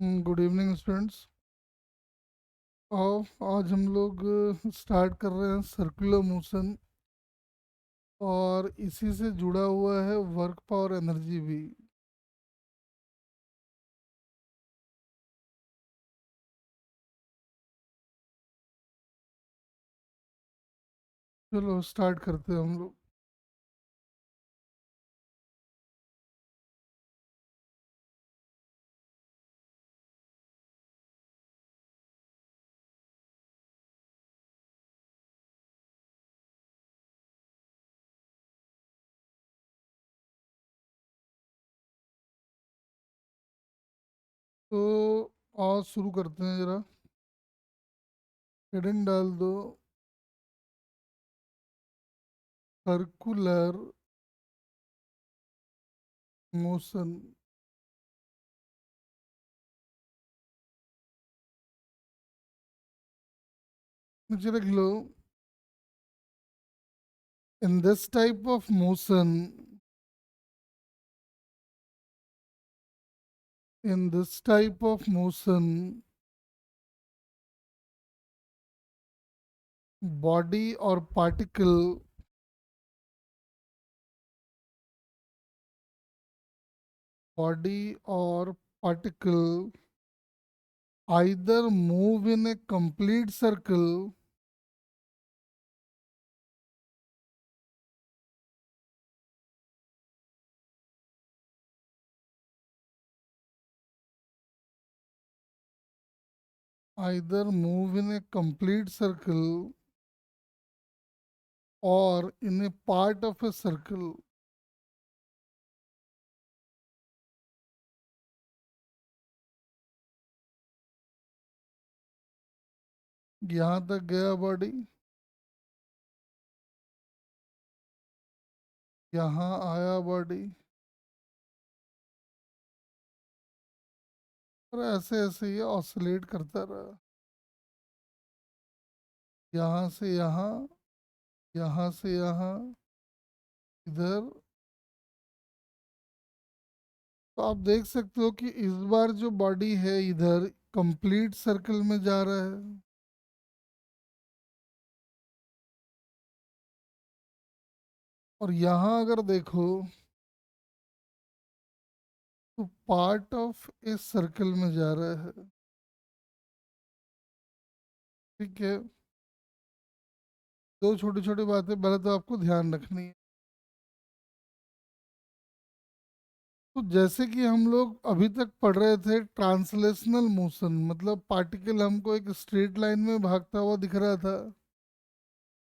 Good evening students. और आज हम लोग स्टार्ट कर रहे हैं सर्कुलर मोशन, और इसी से जुड़ा हुआ है वर्क पावर एनर्जी भी। चलो स्टार्ट करते हैं हम लोग। तो आज शुरू करते हैं जरा। हेडिंग डाल दो, सर्कुलर मोशन। नीचे लिख लो, in this type of motion, in this type of motion body और पार्टिकल, बॉडी और particle either move in a complete circle either move in a complete circle or in a part of a circle। यहाँ तक गया body, यहाँ आया body, और ऐसे ऐसे ये ऑसिलेट करता रहा। यहाँ से यहाँ, यहाँ से यहाँ, इधर। तो आप देख सकते हो कि इस बार जो बॉडी है इधर कंप्लीट सर्कल में जा रहा है, और यहाँ अगर देखो तो पार्ट ऑफ ए सर्कल में जा रहा है। ठीक है। दो छोटी छोटी बातें पहले तो आपको ध्यान रखनी है। तो जैसे कि हम लोग अभी तक पढ़ रहे थे ट्रांसलेशनल मोशन, मतलब पार्टिकल हमको एक स्ट्रेट लाइन में भागता हुआ दिख रहा था।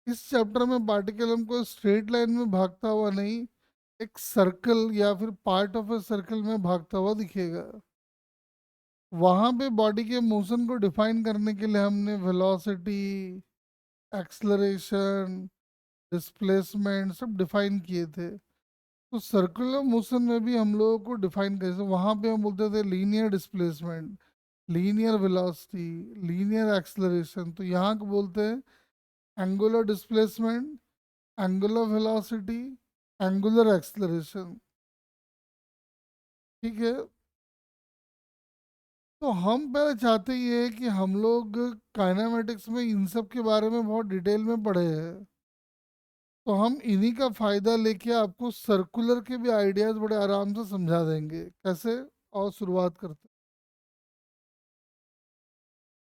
इस चैप्टर में पार्टिकल हमको स्ट्रेट लाइन में भागता हुआ नहीं, एक सर्कल या फिर पार्ट ऑफ ए सर्कल में भागता हुआ दिखेगा। वहां पे बॉडी के मोशन को डिफाइन करने के लिए हमने वेलोसिटी, एक्सलरेशन, डिस्प्लेसमेंट सब डिफाइन किए थे। तो सर्कुलर मोशन में भी हम लोगों को डिफाइन कैसे, वहां पे हम बोलते थे linear displacement, linear velocity, linear acceleration. तो यहाँ को बोलते हैं angular displacement, angular velocity, angular acceleration. ठीक है। तो हम पहले चाहते ये है कि हम लोग काइनेमेटिक्स में इन सब के बारे में बहुत डिटेल में पढ़े हैं। तो हम इन्हीं का फायदा लेके आपको सर्कुलर के भी आइडियाज बड़े आराम से समझा देंगे कैसे। और शुरुआत करते हैं।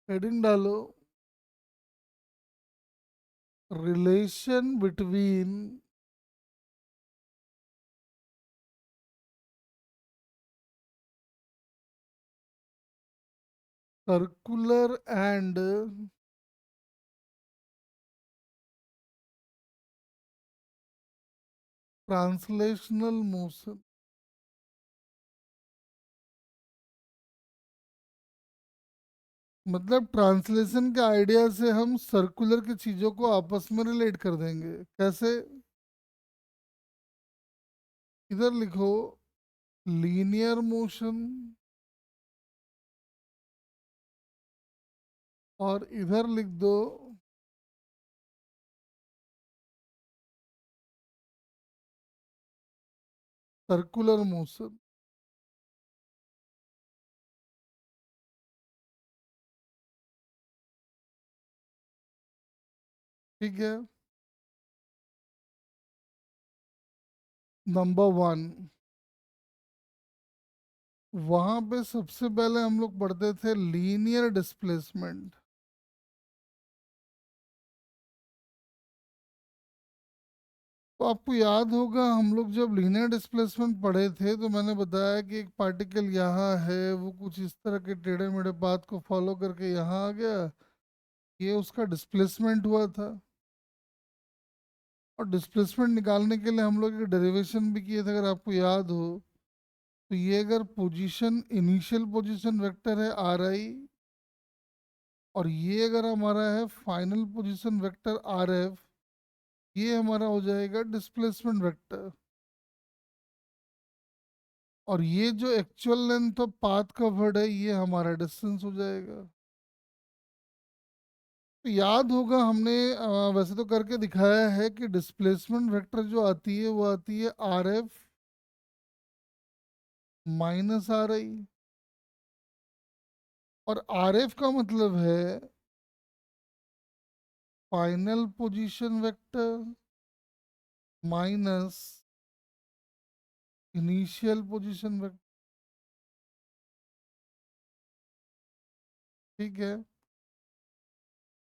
हेडिंग डालो, relation between circular and translational motion. मतलब ट्रांसलेशन के आइडिया से हम सर्कुलर की चीजों को आपस में रिलेट कर देंगे कैसे। इधर लिखो लीनियर मोशन, और इधर लिख दो सर्कुलर मोशन। ठीक है। नंबर वन, वहां पे सबसे पहले हम लोग पढ़ते थे लीनियर डिस्प्लेसमेंट। तो आपको याद होगा हम लोग जब लीनियर डिस्प्लेसमेंट पढ़े थे तो मैंने बताया कि एक पार्टिकल यहाँ है, वो कुछ इस तरह के टेढ़े मेढ़े पाथ को फॉलो करके यहाँ आ गया, ये उसका डिस्प्लेसमेंट हुआ था। और डिस्प्लेसमेंट निकालने के लिए हम लोग एक डेरिवेशन भी किए थे, अगर आपको याद हो। तो ये अगर पोजीशन, इनिशियल पोजीशन वेक्टर है आर आई, और ये अगर हमारा है final position vector R F, ये हमारा हो जाएगा डिस्प्लेसमेंट वेक्टर। और ये जो actual length of path covered है ये हमारा डिस्टेंस हो जाएगा। तो याद होगा हमने वैसे तो करके दिखाया है कि डिस्प्लेसमेंट वेक्टर जो आती है वो आती है आर एफ माइनस आर आई। और आर एफ का मतलब है final position vector minus initial position vector. ठीक है।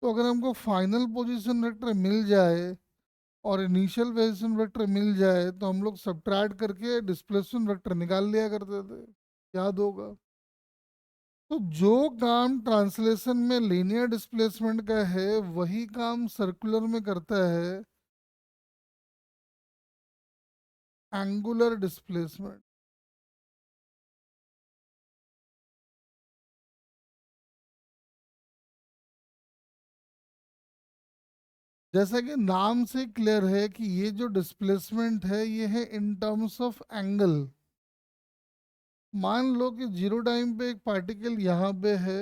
तो अगर हमको फाइनल पोजीशन वेक्टर मिल जाए और इनिशियल पोजीशन वेक्टर मिल जाए तो हम लोग सब्ट्रैक्ट करके डिस्प्लेसमेंट वेक्टर निकाल लिया करते थे, याद होगा। तो जो काम ट्रांसलेशन में लीनियर डिस्प्लेसमेंट का है वही काम सर्कुलर में करता है एंगुलर डिस्प्लेसमेंट। जैसा कि नाम से क्लियर है कि ये जो डिस्प्लेसमेंट है ये है इन टर्म्स ऑफ एंगल। मान लो कि जीरो टाइम पे एक पार्टिकल यहाँ पे है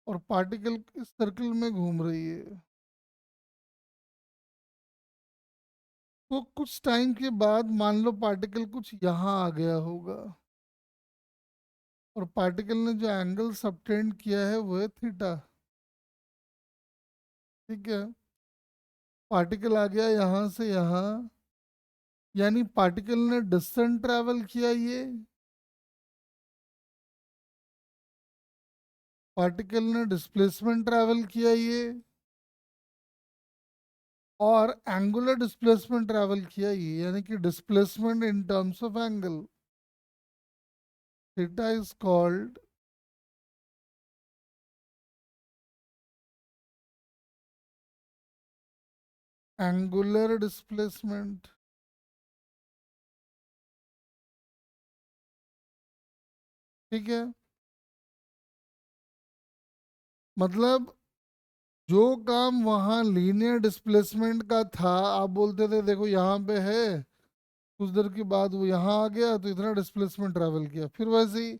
और पार्टिकल इस सर्कल में घूम रही है। तो कुछ टाइम के बाद मान लो पार्टिकल कुछ यहाँ आ गया होगा, और पार्टिकल ने जो एंगल सबटेंड किया है वो है थीटा। ठीक है। पार्टिकल आ गया यहाँ से यहाँ, यानी पार्टिकल ने डिस्टेंस ट्रैवल किया, ये पार्टिकल ने डिस्प्लेसमेंट ट्रैवल किया ये, और एंगुलर डिस्प्लेसमेंट ट्रैवल किया ये, यानी कि displacement in terms of angle. Theta is called angular displacement. ठीक है। मतलब जो काम वहाँ लीनियर डिस्प्लेसमेंट का था, आप बोलते थे देखो यहाँ पे है, कुछ देर के बाद वो यहाँ आ गया तो इतना डिस्प्लेसमेंट ट्रैवल किया, फिर वैसे ही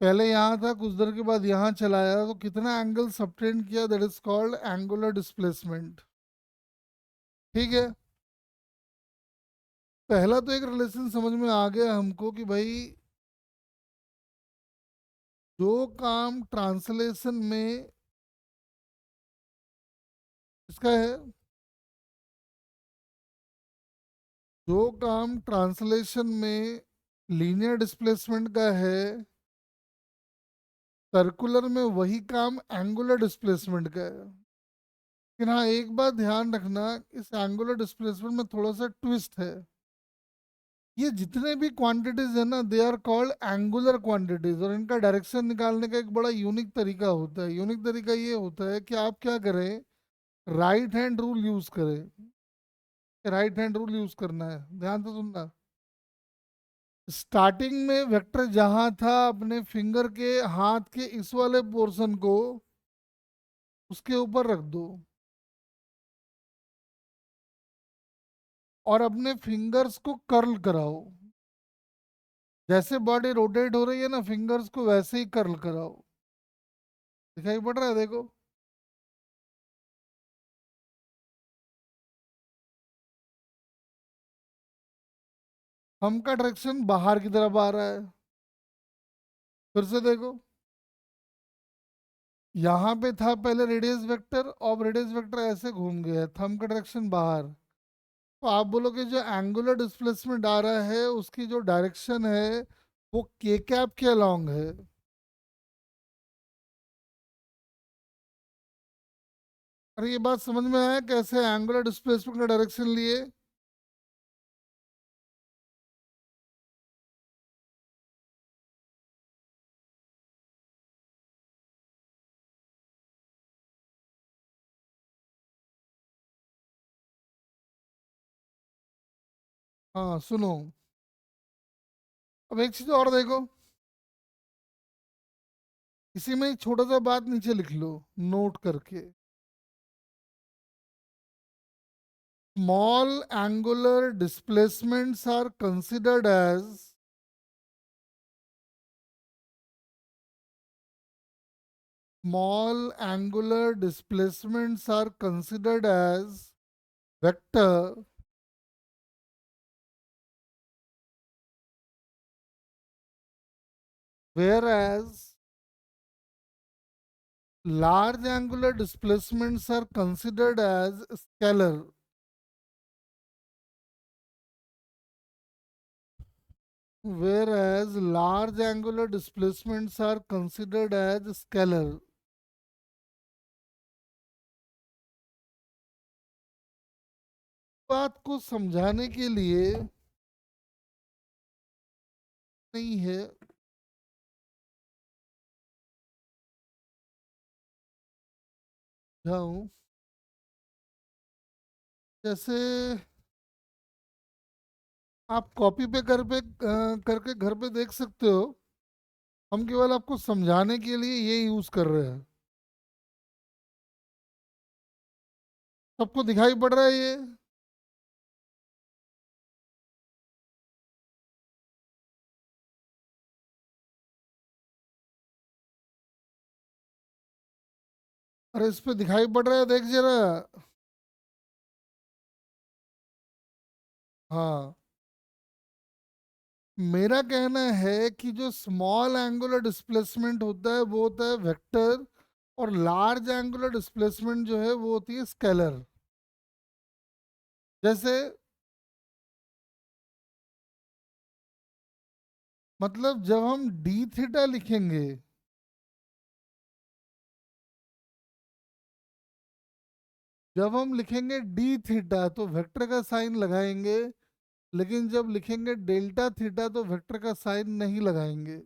पहले यहाँ था कुछ देर के बाद यहाँ चला आया तो कितना एंगल सबटेंड किया, that is called angular displacement. ठीक है। पहला तो एक रिलेशन समझ में आ गया हमको कि भाई जो काम ट्रांसलेशन में इसका है, जो काम ट्रांसलेशन में लीनियर डिस्प्लेसमेंट का है, सर्कुलर में वही काम एंगुलर डिस्प्लेसमेंट का है। लेकिन हाँ एक बात ध्यान रखना, इस एंगुलर डिस्प्लेसमेंट में थोड़ा सा ट्विस्ट है। ये जितने भी क्वांटिटीज है ना they are called angular quantities, और इनका डायरेक्शन निकालने का एक बड़ा यूनिक तरीका होता है। यूनिक तरीका ये होता है कि आप क्या करें, राइट हैंड रूल यूज करें। राइट हैंड रूल यूज करना है, ध्यान से सुनना। स्टार्टिंग में वेक्टर जहां था अपने फिंगर के हाथ के इस वाले पोर्शन को उसके ऊपर रख दो, और अपने फिंगर्स को कर्ल कराओ। जैसे बॉडी रोटेट हो रही है ना, फिंगर्स को वैसे ही कर्ल कराओ। दिखाई पड़ रहा है, देखो। हम का डायरेक्शन बाहर की तरफ आ रहा है, फिर से देखो। यहाँ पे था पहले रेडियस वेक्टर, अब रेडियस वेक्टर ऐसे घूम गया, थंब का डायरेक्शन बाहर। तो आप बोलोगे जो एंगुलर डिस्प्लेसमेंट आ रहा है उसकी जो डायरेक्शन है वो के कैप के अलोंग है। अरे ये बात समझ में आया कैसे एंगुलर डिस्प्लेसमेंट का डायरेक्शन लिए? हाँ सुनो, अब एक चीज और देखो, इसी में एक छोटा सा बात नीचे लिख लो नोट करके। Small angular displacements are considered as, small angular displacements are considered as vector, whereas large angular displacements are considered as scalar. Whereas large angular displacements are considered as scalar. बात को समझाने के लिए नहीं है, जाऊं जैसे आप कॉपी पे करके घर पे देख सकते हो। हम केवल आपको समझाने के लिए ये यूज कर रहे हैं। सबको दिखाई पड़ रहा है ये? अरे इस पे दिखाई पड़ रहा है, देख जरा। हाँ, मेरा कहना है कि जो स्मॉल एंगुलर डिस्प्लेसमेंट होता है वो होता है वेक्टर, और लार्ज एंगुलर डिस्प्लेसमेंट जो है वो होती है स्केलर। जैसे मतलब जब हम डी थीटा लिखेंगे, जब हम लिखेंगे डी थीटा तो वेक्टर का साइन लगाएंगे, लेकिन जब लिखेंगे डेल्टा थीटा तो वेक्टर का साइन नहीं लगाएंगे।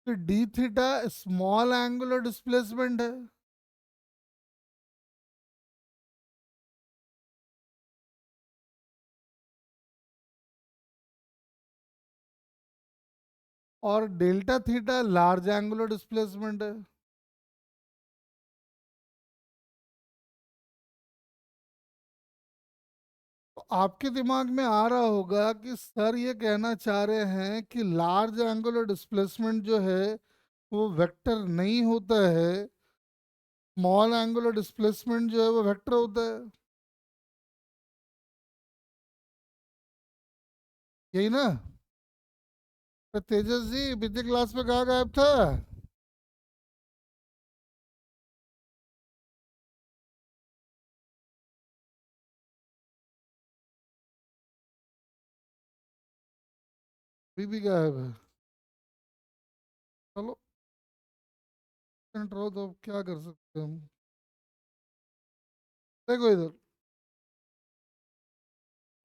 तो D theta small angular displacement है, और delta theta large angular displacement है। तो आपके दिमाग में आ रहा होगा कि सर ये कहना चाह रहे हैं कि लार्ज एंगुलर डिस्प्लेसमेंट जो है वो वेक्टर नहीं होता है, स्मॉल एंगुलर डिस्प्लेसमेंट जो है वो वेक्टर होता है। यही ना? तो तेजस जी पिछले क्लास में कहाँ गायब था? अभी भी गायब है? चलो, मिनट रहो तो अब क्या कर सकते हैं हम। देखो इधर,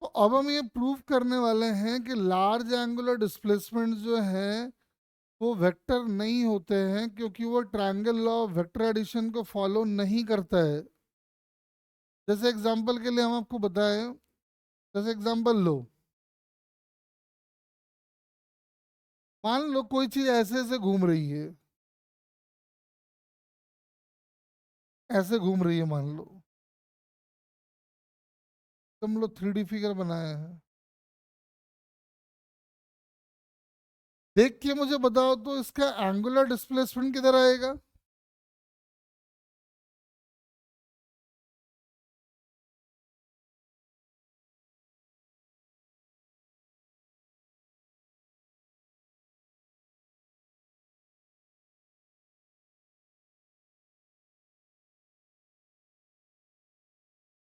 तो अब हम ये प्रूव करने वाले हैं कि लार्ज एंगुलर डिस्प्लेसमेंट जो है वो वेक्टर नहीं होते हैं, क्योंकि वो triangle law of vector addition को फॉलो नहीं करता है। जैसे एग्जांपल के लिए हम आपको बताएं, जैसे एग्जांपल लो, मान लो कोई चीज ऐसे ऐसे घूम रही है, ऐसे घूम रही है मान लो, तुम लोग 3D फिगर बनाए हैं। देख के मुझे बताओ तो इसका एंगुलर डिस्प्लेसमेंट किधर आएगा?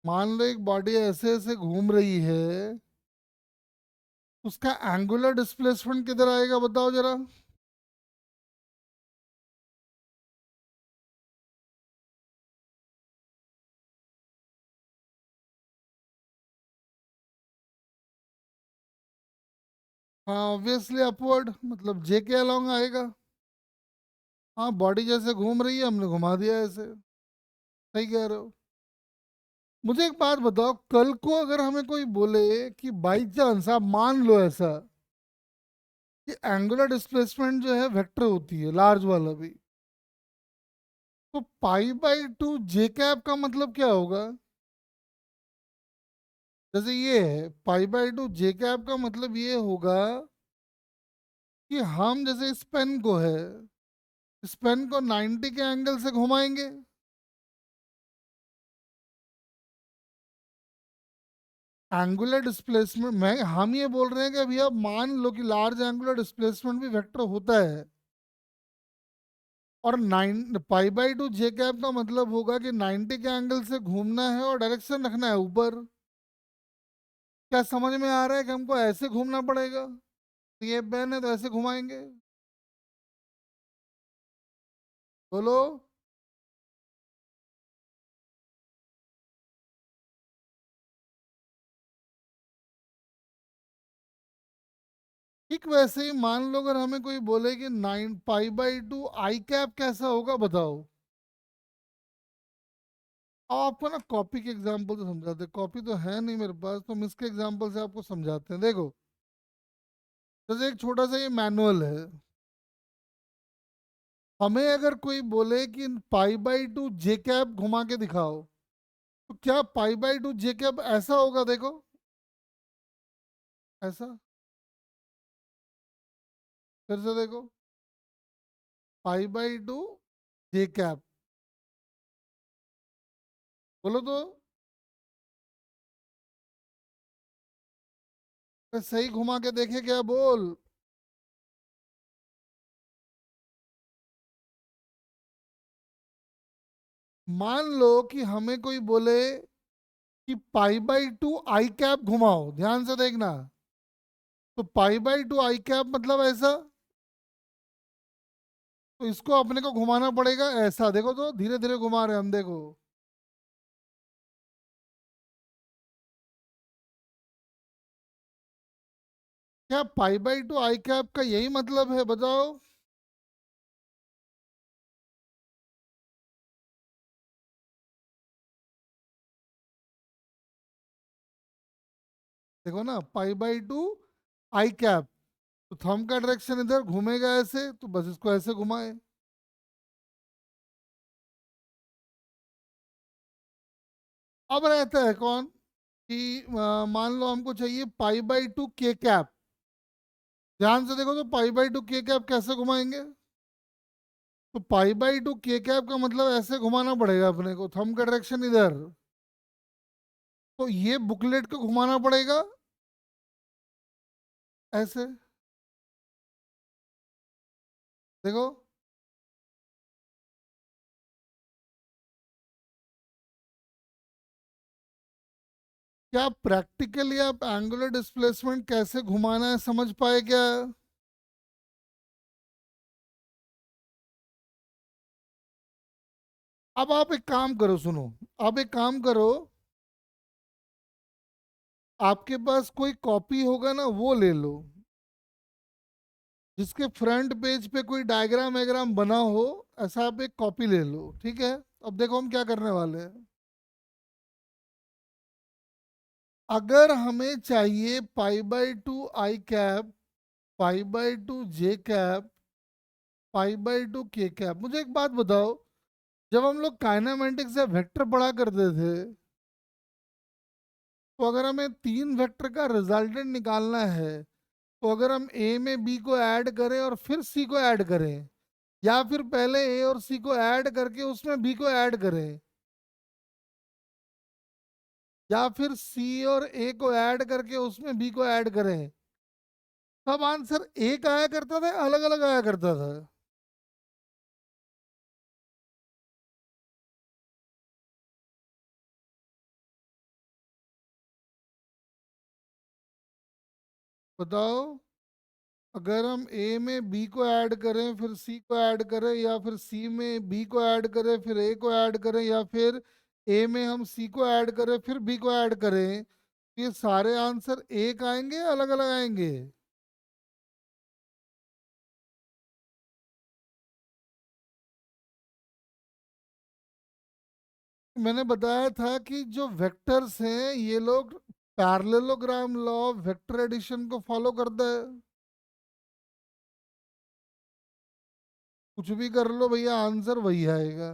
मान लो एक बॉडी ऐसे ऐसे घूम रही है, उसका एंगुलर डिस्प्लेसमेंट किधर आएगा बताओ जरा। हाँ ऑब्वियसली अपवर्ड, मतलब जे के अलोंग आएगा। हाँ बॉडी जैसे घूम रही है हमने घुमा दिया ऐसे। सही कह रहे हो। मुझे एक बात बताओ, कल को अगर हमें कोई बोले कि बाई चांस आप मान लो ऐसा कि एंगुलर डिस्प्लेसमेंट जो है वेक्टर होती है लार्ज वाला भी, तो pi by two J cap का मतलब क्या होगा? जैसे ये है पाई बाई टू जे कैप का मतलब ये होगा कि हम जैसे इस पेन को है, इस पेन को 90 के एंगल से घुमाएंगे। एंगुलर डिस्प्लेसमेंट मैं हम ये बोल रहे हैं कि अभी आप मान लो कि लार्ज एंगुलर डिस्प्लेसमेंट भी वेक्टर होता है, और nine pi by two J cap का मतलब होगा कि 90 के एंगल से घूमना है और डायरेक्शन रखना है ऊपर। क्या समझ में आ रहा है कि हमको ऐसे घूमना पड़ेगा? तो ये पेन है तो ऐसे घुमाएंगे। बोलो। ठीक वैसे ही मान लो अगर हमें कोई बोले कि 9 पाई बाई 2 आई कैप कैसा होगा बताओ। अब आपको ना कॉपी के एग्जांपल से समझाते हैं, कॉपी तो है नहीं मेरे पास, तो हम इसके एग्जांपल से आपको समझाते हैं। देखो जैसे एक छोटा सा ये मैनुअल है, हमें अगर कोई बोले कि पाई बाई टू जे कैप घुमा के दिखाओ, तो क्या पाई बाई टू जे कैप ऐसा होगा? देखो ऐसा। फिर से देखो, पाई बाई टू जे कैप, बोलो तो। सही घुमा के देखे क्या बोल। मान लो कि हमें कोई बोले कि पाई बाई टू आई कैप घुमाओ, ध्यान से देखना। तो pi by to I cap मतलब ऐसा, तो इसको अपने को घुमाना पड़ेगा ऐसा। देखो तो धीरे धीरे घुमा रहे हैं हम, देखो। क्या पाई बाई टू आई कैप का यही मतलब है बताओ? देखो ना, पाई बाई टू आई कैप, तो थंब का डायरेक्शन इधर घूमेगा ऐसे, तो बस इसको ऐसे घुमाए। अब रहता है कौन कि मान लो हमको चाहिए पाई बाई टू के कैप। ध्यान से देखो तो पाई बाई टू के कैप कैसे घुमाएंगे? तो पाई बाई टू के कैप का मतलब ऐसे घुमाना पड़ेगा अपने को, थंब का डायरेक्शन इधर। तो ये बुकलेट को घुमाना पड़ेगा ऐसे। देखो, क्या प्रैक्टिकली आप एंगुलर डिस्प्लेसमेंट कैसे घुमाना है समझ पाए क्या? अब आप एक काम करो, सुनो। आप एक काम करो, आपके पास कोई कॉपी होगा ना वो ले लो, जिसके फ्रंट पेज पे कोई डायग्राम वायग्राम बना हो, ऐसा आप एक कॉपी ले लो, ठीक है? अब देखो हम क्या करने वाले हैं। अगर हमें चाहिए पाई by to I cap, pi by two J cap, pi by to के कैप, मुझे एक बात बताओ, जब हम लोग काइनेमेटिक्स या वेक्टर पढ़ा करते थे, तो अगर हमें तीन वेक्टर का रिजल्टेंट निकालना है, तो अगर हम ए में बी को ऐड करें और फिर सी को ऐड करें, या फिर पहले ए और सी को ऐड करके उसमें बी को ऐड करें, या फिर सी और ए को ऐड करके उसमें बी को ऐड करें, तब आंसर एक आया करता था, अलग अलग आया करता था? बताओ, अगर हम ए में बी को ऐड करें फिर सी को ऐड करें, या फिर सी में बी को ऐड करें फिर ए को ऐड करें, या फिर ए में हम सी को ऐड करें फिर बी को ऐड करें, तो ये सारे आंसर एक आएंगे या अलग अलग आएंगे? मैंने बताया था कि जो वेक्टर्स हैं ये लोग पैरेललोग्राम लॉ वेक्टर एडिशन को फॉलो करता है। कुछ भी कर लो भैया, आंसर वही आएगा।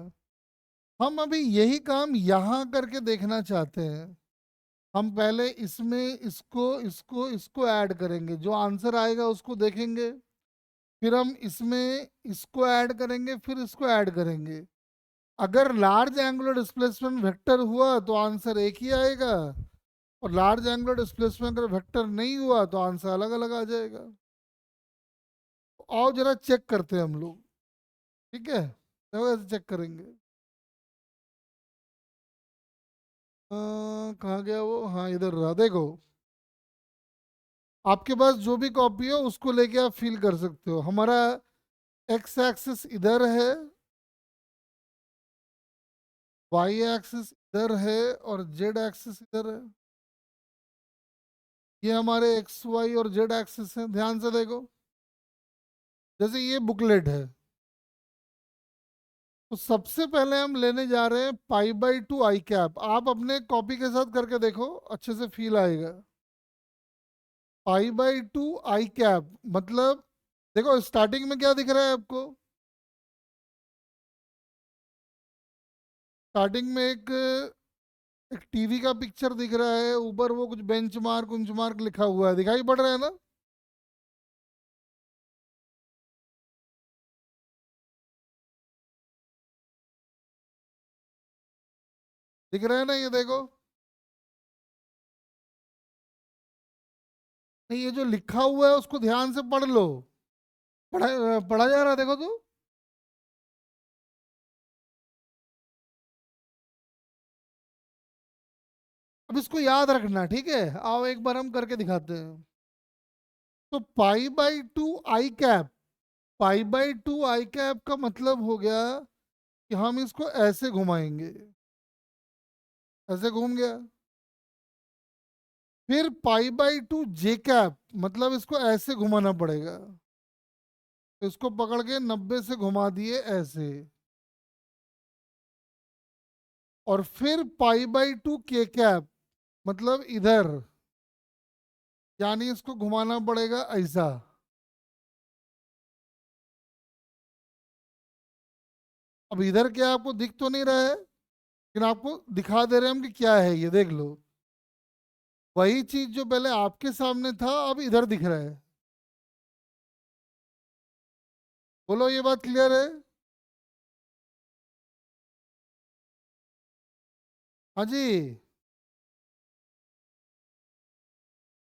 हम अभी यही काम यहाँ करके देखना चाहते हैं। हम पहले इसमें इसको ऐड करेंगे, जो आंसर आएगा उसको देखेंगे। फिर हम इसमें इसको ऐड करेंगे, फिर इसको ऐड करेंगे। अगर लार्ज एंगुलर डिस्प्लेसमेंट वेक्टर हुआ तो आंसर एक ही आएगा, और लार्ज एंगुलर डिस्प्लेसमेंट अगर वेक्टर नहीं हुआ तो आंसर अलग अलग आ जाएगा। तो आओ जरा चेक करते हैं हम लोग। ठीक है, तो ऐसे चेक करेंगे। कहाँ गया वो? हाँ, इधर रहा, देखो। आपके पास जो भी कॉपी हो उसको लेके आप फिल कर सकते हो। हमारा एक्स एक्सिस इधर है, वाई एक्सिस इधर है, और जेड एक्सिस इधर है। ये हमारे एक्स वाई और जेड एक्सिस हैं, ध्यान से देखो। जैसे ये बुकलेट है, तो सबसे पहले हम लेने जा रहे हैं पाई बाई टू आई कैप। आप अपने कॉपी के साथ करके देखो, अच्छे से फील आएगा। पाई बाई टू आई कैप मतलब, देखो स्टार्टिंग में क्या दिख रहा है आपको? स्टार्टिंग में एक टीवी का पिक्चर दिख रहा है, ऊपर वो कुछ बेंच मार्क लिखा हुआ है, दिखाई पड़ रहा है ना? दिख रहा है ना, ये देखो। नहीं, ये जो लिखा हुआ है उसको ध्यान से पढ़ लो। पढ़ा जा रहा है, देखो तो। अब इसको याद रखना, ठीक है? आओ एक बार हम करके दिखाते हैं। तो pi by to I cap, pi by to I cap का मतलब हो गया कि हम इसको ऐसे घुमाएंगे। ऐसे घूम गया। फिर pi by two J cap, मतलब इसको ऐसे घुमाना पड़ेगा। तो इसको पकड़ के 90 से घुमा दिए ऐसे। और फिर पाई बाई टू के कैप, मतलब इधर, यानी इसको घुमाना पड़ेगा ऐसा। अब इधर क्या आपको दिख तो नहीं रहा है, लेकिन आपको दिखा दे रहे हैं हम कि क्या है, ये देख लो। वही चीज जो पहले आपके सामने था अब इधर दिख रहा है। बोलो, ये बात क्लियर है? हाँ जी।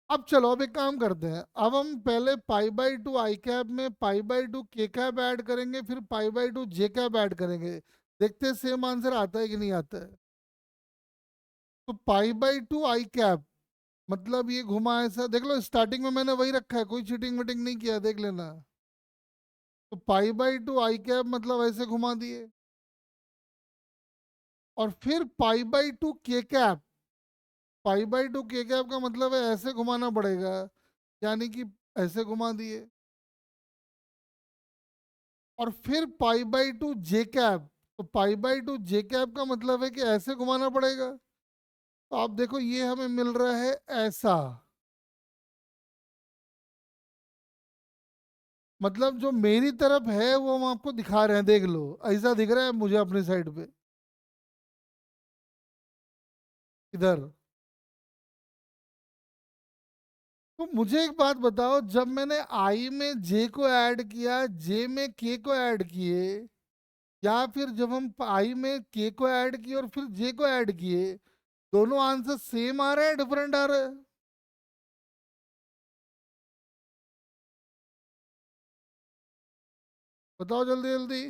अब चलो, अब एक काम करते हैं। अब हम पहले पाई बाई टू आई कैप में पाई बाई टू के कैप ऐड करेंगे, फिर pi by two J cap add करेंगे। देखते हैं सेम आंसर आता है कि नहीं आता है। तो pi by to I cap मतलब ये घुमा ऐसा, देख लो स्टार्टिंग में मैंने वही रखा है, कोई चीटिंग वीटिंग नहीं किया, देख लेना। तो pi by to I cap मतलब ऐसे घुमा दिए। और फिर पाई बाई टू के कैप, पाई बाई टू के कैप का मतलब है ऐसे घुमाना पड़ेगा, यानी कि ऐसे घुमा दिए। और फिर pi by two J cap, तो pi by two J cap का मतलब है कि ऐसे घुमाना पड़ेगा। तो आप देखो ये हमें मिल रहा है ऐसा। मतलब जो मेरी तरफ है वो हम आपको दिखा रहे हैं, देख लो। ऐसा दिख रहा है मुझे अपनी साइड पे, इधर। तो मुझे एक बात बताओ, जब मैंने आई में जे को ऐड किया, जे में के को ऐड किए, या फिर जब हम आई में के को ऐड किए और फिर जे को ऐड किए, दोनों आंसर सेम आ रहे हैं डिफरेंट आ रहे हैं? बताओ जल्दी जल्दी।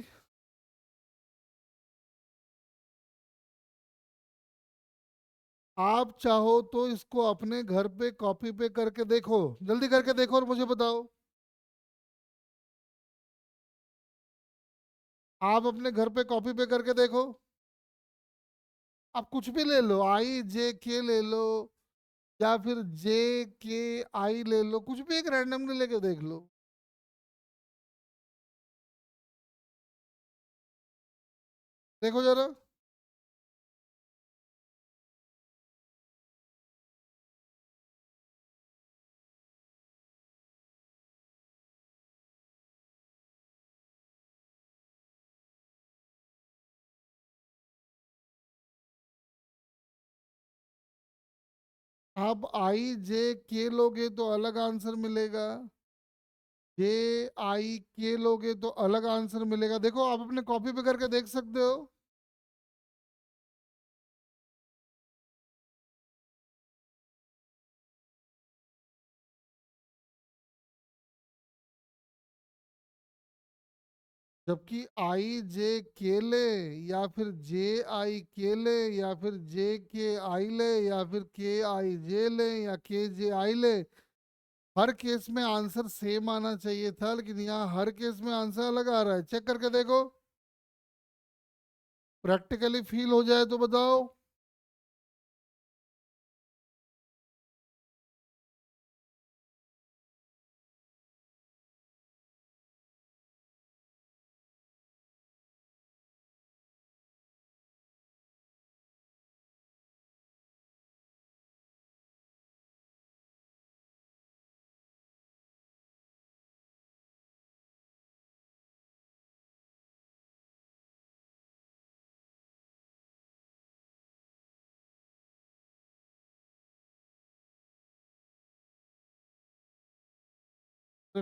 आप चाहो तो इसको अपने घर पे कॉपी पे करके देखो, जल्दी करके देखो और मुझे बताओ। आप अपने घर पे कॉपी पे करके देखो। आप कुछ भी ले लो, आई जे के ले लो, या फिर जे के आई ले लो, कुछ भी एक रैंडमली लेके देख लो। देखो जरा। आप आई जे के लोगे तो अलग आंसर मिलेगा, जे आई के लोगे तो अलग आंसर मिलेगा। देखो आप अपने कॉपी पे करके देख सकते हो। जबकि आई जे केले, या फिर जे आई केले, या फिर जे के आई ले, या फिर के आई जे ले, या के जे आई ले, हर केस में आंसर सेम आना चाहिए था, लेकिन यहाँ हर केस में आंसर अलग आ रहा है। चेक करके देखो, प्रैक्टिकली फील हो जाए तो बताओ।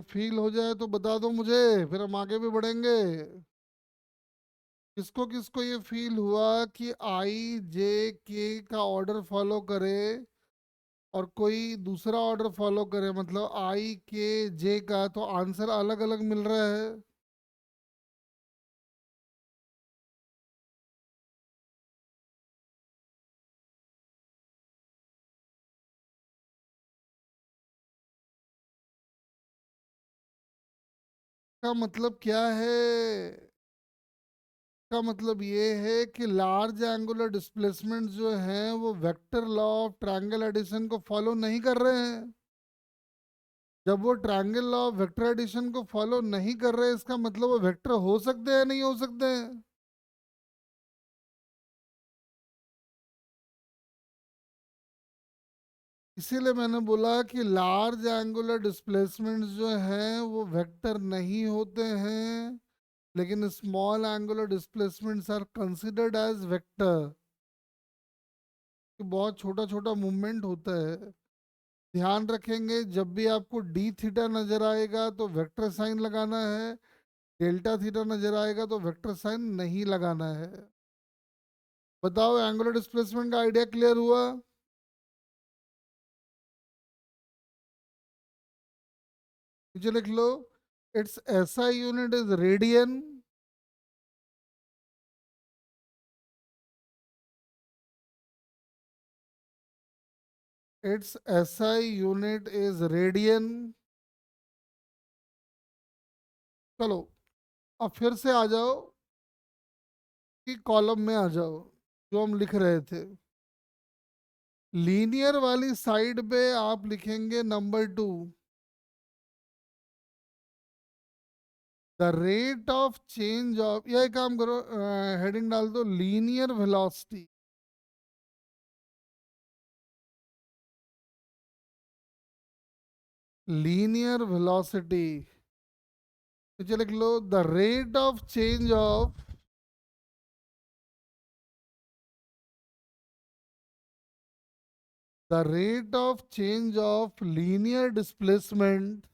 फील हो जाए तो बता दो मुझे, फिर हम आगे भी बढ़ेंगे। किसको किसको ये फील हुआ कि आई जे के का ऑर्डर फॉलो करे और कोई दूसरा ऑर्डर फॉलो करे, मतलब आई के जे का, तो आंसर अलग अलग मिल रहा है। का मतलब क्या है? का मतलब ये है कि लार्ज एंगुलर डिस्प्लेसमेंट जो है वो vector law of triangle addition को फॉलो नहीं कर रहे हैं। जब वो triangle law of vector addition को फॉलो नहीं कर रहे, इसका मतलब वो वेक्टर हो सकते हैं नहीं हो सकते हैं। इसीलिए मैंने बोला कि लार्ज एंगुलर डिस्प्लेसमेंट जो हैं वो वेक्टर नहीं होते हैं, लेकिन small angular displacements are considered as vector. बहुत छोटा छोटा मूवमेंट होता है। ध्यान रखेंगे, जब भी आपको डी थीटा नजर आएगा तो वेक्टर साइन लगाना है, डेल्टा थीटा नजर आएगा तो वेक्टर साइन नहीं लगाना है। बताओ, एंगुलर डिस्प्लेसमेंट का आइडिया क्लियर हुआ? नीचे लिख लो, its SI unit is radian. Its SI unit is radian. चलो, अब फिर से आ जाओ कि कॉलम में आ जाओ, जो हम लिख रहे थे। लीनियर वाली साइड पे आप लिखेंगे number 2, the rate of change of, यह काम करो, हेडिंग डाल दो लीनियर वेलोसिटी। लीनियर वेलोसिटी, नीचे लिख लो the rate of change of, the rate of change of linear displacement,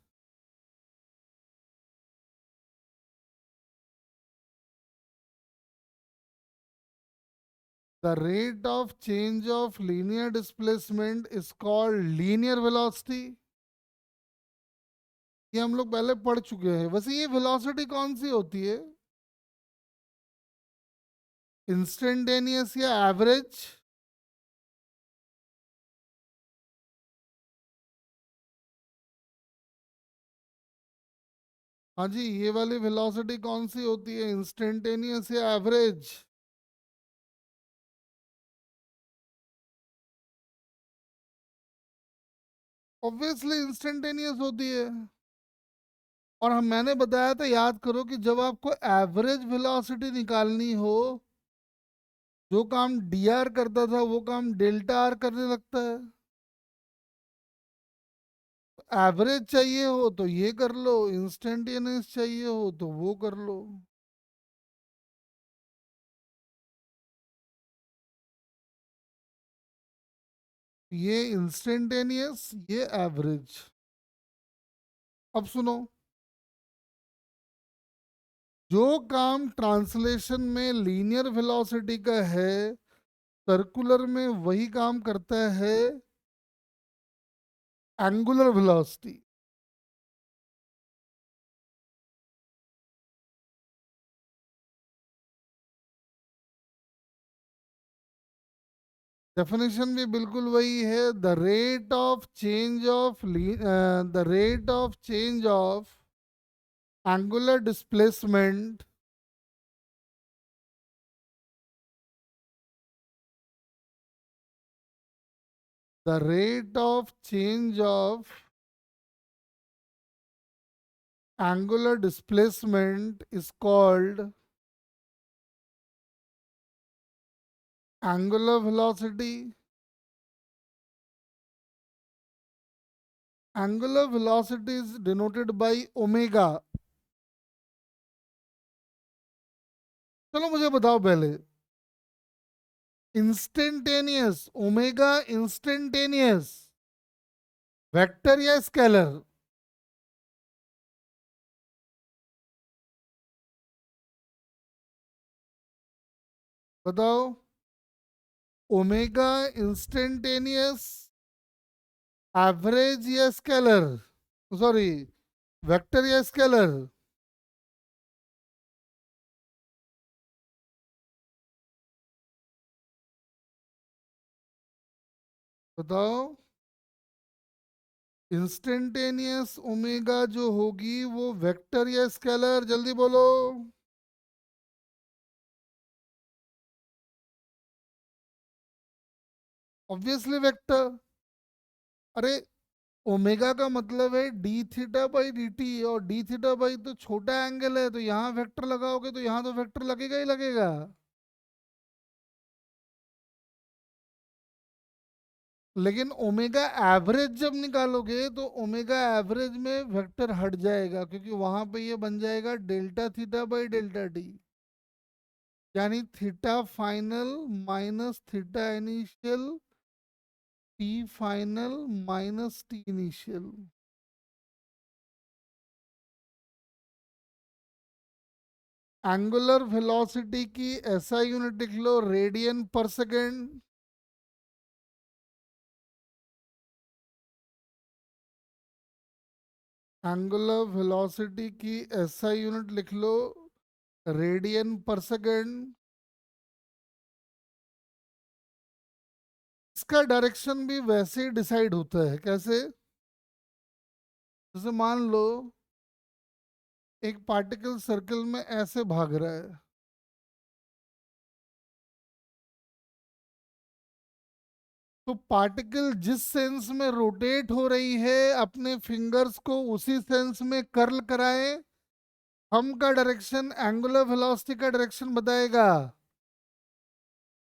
the rate of change of linear displacement is called linear velocity. ये हम लोग पहले पढ़ चुके हैं। वैसे ये वेलोसिटी कौन सी होती है? इंस्टेंटेनियस या एवरेज? हाँ जी, ये वाली वेलोसिटी कौन सी होती है, इंस्टेंटेनियस या एवरेज? ऑब्वियसली इंस्टेंटेनियस होती है। और हम मैंने बताया था, याद करो, कि जब आपको एवरेज वेलोसिटी निकालनी हो, जो काम डी आर करता था वो काम डेल्टा आर करने लगता है। एवरेज चाहिए हो तो ये कर लो, इंस्टेंटेनियस चाहिए हो तो वो कर लो। ये इंस्टेंटेनियस, ये एवरेज। अब सुनो, जो काम ट्रांसलेशन में लीनियर वेलोसिटी का है, सर्कुलर में वही काम करता है एंगुलर वेलोसिटी। डेफिनेशन भी बिल्कुल वही है, the rate of change of angular displacement the rate of change of angular displacement is called angular velocity. Angular velocity is denoted by omega. चलो मुझे बताओ पहले, इंस्टेंटेनियस, ओमेगा इंस्टेंटेनियस, वेक्टर या scalar? बताओ, ओमेगा इंस्टेंटेनियस, एवरेज या scalar, sorry, vector या scalar? बताओ, instantaneous omega जो होगी वो वेक्टर या स्केलर? जल्दी बोलो। Obviously vector. अरे, ओमेगा का मतलब है D theta by D T, और डी थीटा बाई तो छोटा एंगल है, तो यहाँ वेक्टर लगाओगे तो यहाँ तो वेक्टर लगेगा ही लगेगा। लेकिन ओमेगा एवरेज जब निकालोगे तो ओमेगा एवरेज में वेक्टर हट जाएगा, क्योंकि वहां पे ये बन जाएगा delta theta by delta T, यानी theta final minus theta initial, T final minus T initial. Angular velocity की ऐसा यूनिट लिख लो, radian per second. Angular velocity की ऐसा यूनिट लिख लो, रेडियन पर सेकेंड। इसका डायरेक्शन भी वैसे ही डिसाइड होता है, कैसे? जैसे मान लो एक पार्टिकल सर्कल में ऐसे भाग रहा है, तो पार्टिकल जिस सेंस में रोटेट हो रही है, अपने फिंगर्स को उसी सेंस में कर्ल कराए, हम का डायरेक्शन एंगुलर वेलोसिटी का डायरेक्शन बताएगा।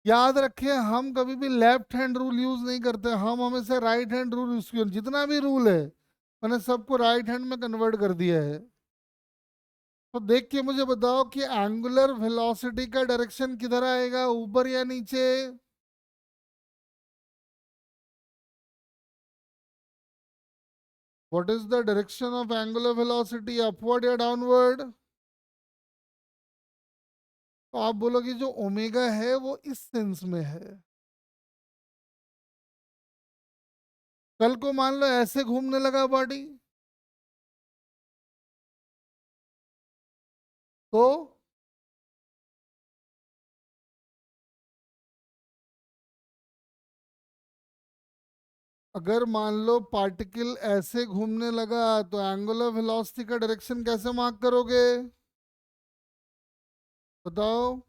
याद रखें, हम कभी भी लेफ्ट हैंड रूल यूज नहीं करते, हम हमेशा राइट हैंड रूल यूज किए। जितना भी रूल है मैंने सबको राइट हैंड में कन्वर्ट कर दिया है। तो देख के मुझे बताओ कि एंगुलर वेलोसिटी का डायरेक्शन किधर आएगा, ऊपर या नीचे? What is the direction of angular velocity, upward या डाउनवर्ड? तो आप बोलोगे जो ओमेगा है वो इस सेंस में है। कल को मान लो ऐसे घूमने लगा बॉडी, तो अगर मान लो पार्टिकल ऐसे घूमने लगा तो एंगुलर वेलोसिटी का डायरेक्शन कैसे मार्क करोगे? बताओ।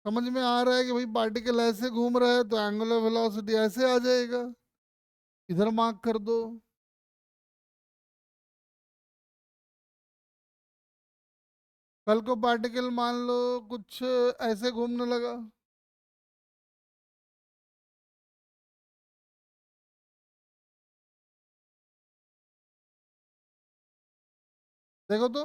समझ में आ रहा है कि भाई पार्टिकल ऐसे घूम रहा है तो एंगुलर वेलोसिटी ऐसे आ जाएगा, इधर मार्क कर दो। कल को पार्टिकल मान लो कुछ ऐसे घूमने लगा, देखो तो।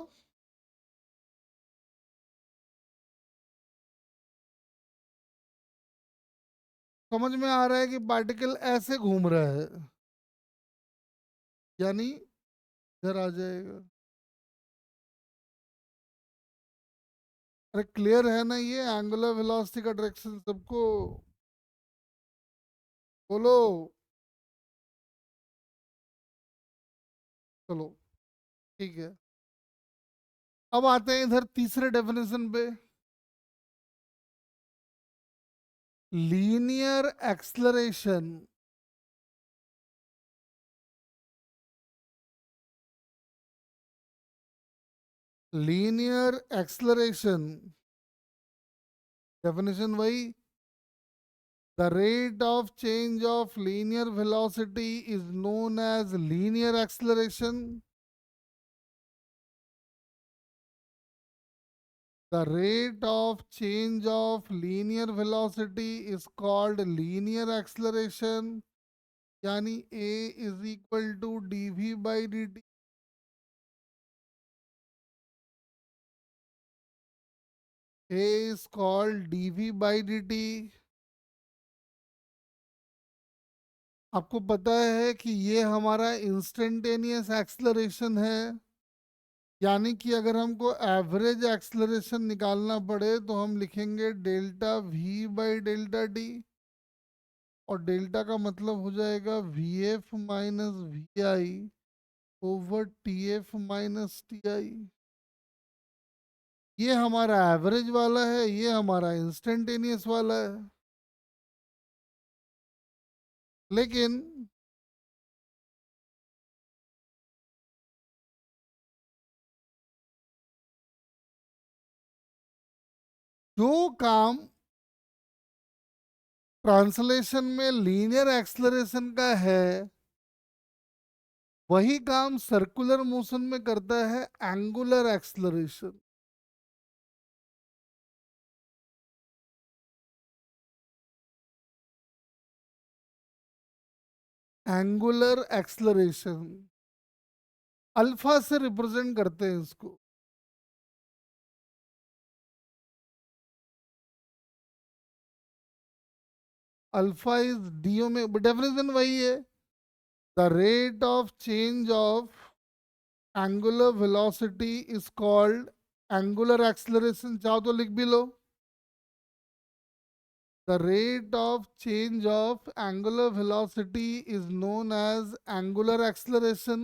समझ में आ रहा है कि पार्टिकल ऐसे घूम रहा है, यानी इधर आ जाएगा। अरे क्लियर है ना, ये एंगुलर वेलोसिटी का डायरेक्शन सबको? बोलो। चलो ठीक है। अब आते हैं इधर तीसरे डेफिनेशन पे। Linear acceleration. Linear acceleration definition वही। The rate of change of linear velocity is known as linear acceleration. The rate of change of linear velocity is called linear acceleration. यानी a is equal to dv by dt. A is called dv by dt. आपको पता है कि ये हमारा instantaneous acceleration है, यानी कि अगर हमको एवरेज एक्सलरेशन निकालना पड़े तो हम लिखेंगे delta v by delta d, और डेल्टा का मतलब हो जाएगा v f minus v i over t f minus t i. ये हमारा एवरेज वाला है, ये हमारा इंस्टेंटेनियस वाला है। लेकिन जो काम ट्रांसलेशन में लीनियर एक्सलरेशन का है, वही काम सर्कुलर मोशन में करता है angular acceleration. Angular acceleration alpha से रिप्रेजेंट करते हैं इसको। अल्फा इज डीओ में डेफिनेशन वही है। The rate of change of angular velocity is called angular acceleration, चाहो तो लिख भी लो। The rate of change of angular velocity is known as angular acceleration.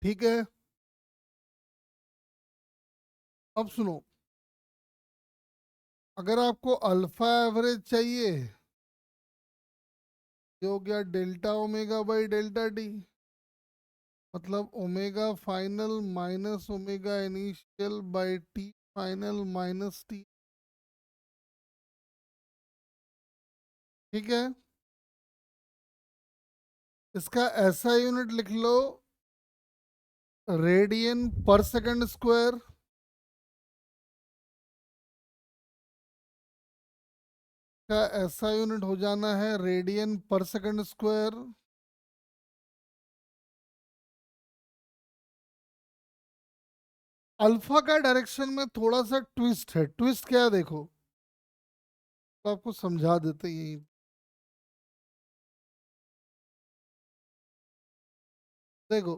ठीक है, अब सुनो। अगर आपको अल्फा एवरेज चाहिए, जो हो गया delta omega by delta D, मतलब omega final minus omega initial by T final minus T. ठीक है, इसका ऐसा यूनिट लिख लो, रेडियन पर सेकंड स्क्वायर। का ऐसा यूनिट हो जाना है रेडियन पर सेकंड स्क्वायर। अल्फा का डायरेक्शन में थोड़ा सा ट्विस्ट है। ट्विस्ट क्या है देखो, तो आपको समझा देते यही। देखो,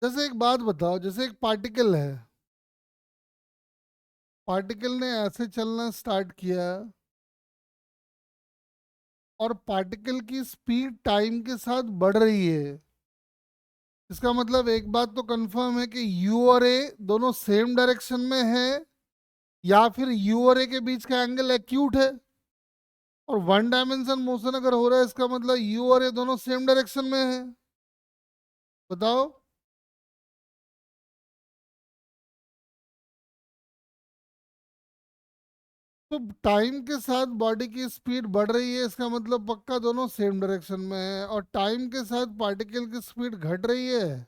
जैसे एक बात बताओ, जैसे एक पार्टिकल है, पार्टिकल ने ऐसे चलना स्टार्ट किया और पार्टिकल की स्पीड टाइम के साथ बढ़ रही है। इसका मतलब एक बात तो कंफर्म है कि यू और ए दोनों सेम डायरेक्शन में है, या फिर यू और ए के बीच का एंगल एक्यूट है। और वन डायमेंशन मोशन अगर हो रहा है, इसका मतलब यू और ए दोनों सेम डायरेक्शन में है। बताओ। तो टाइम के साथ बॉडी की स्पीड बढ़ रही है, इसका मतलब पक्का दोनों सेम डायरेक्शन में है। और टाइम के साथ पार्टिकल की स्पीड घट रही है,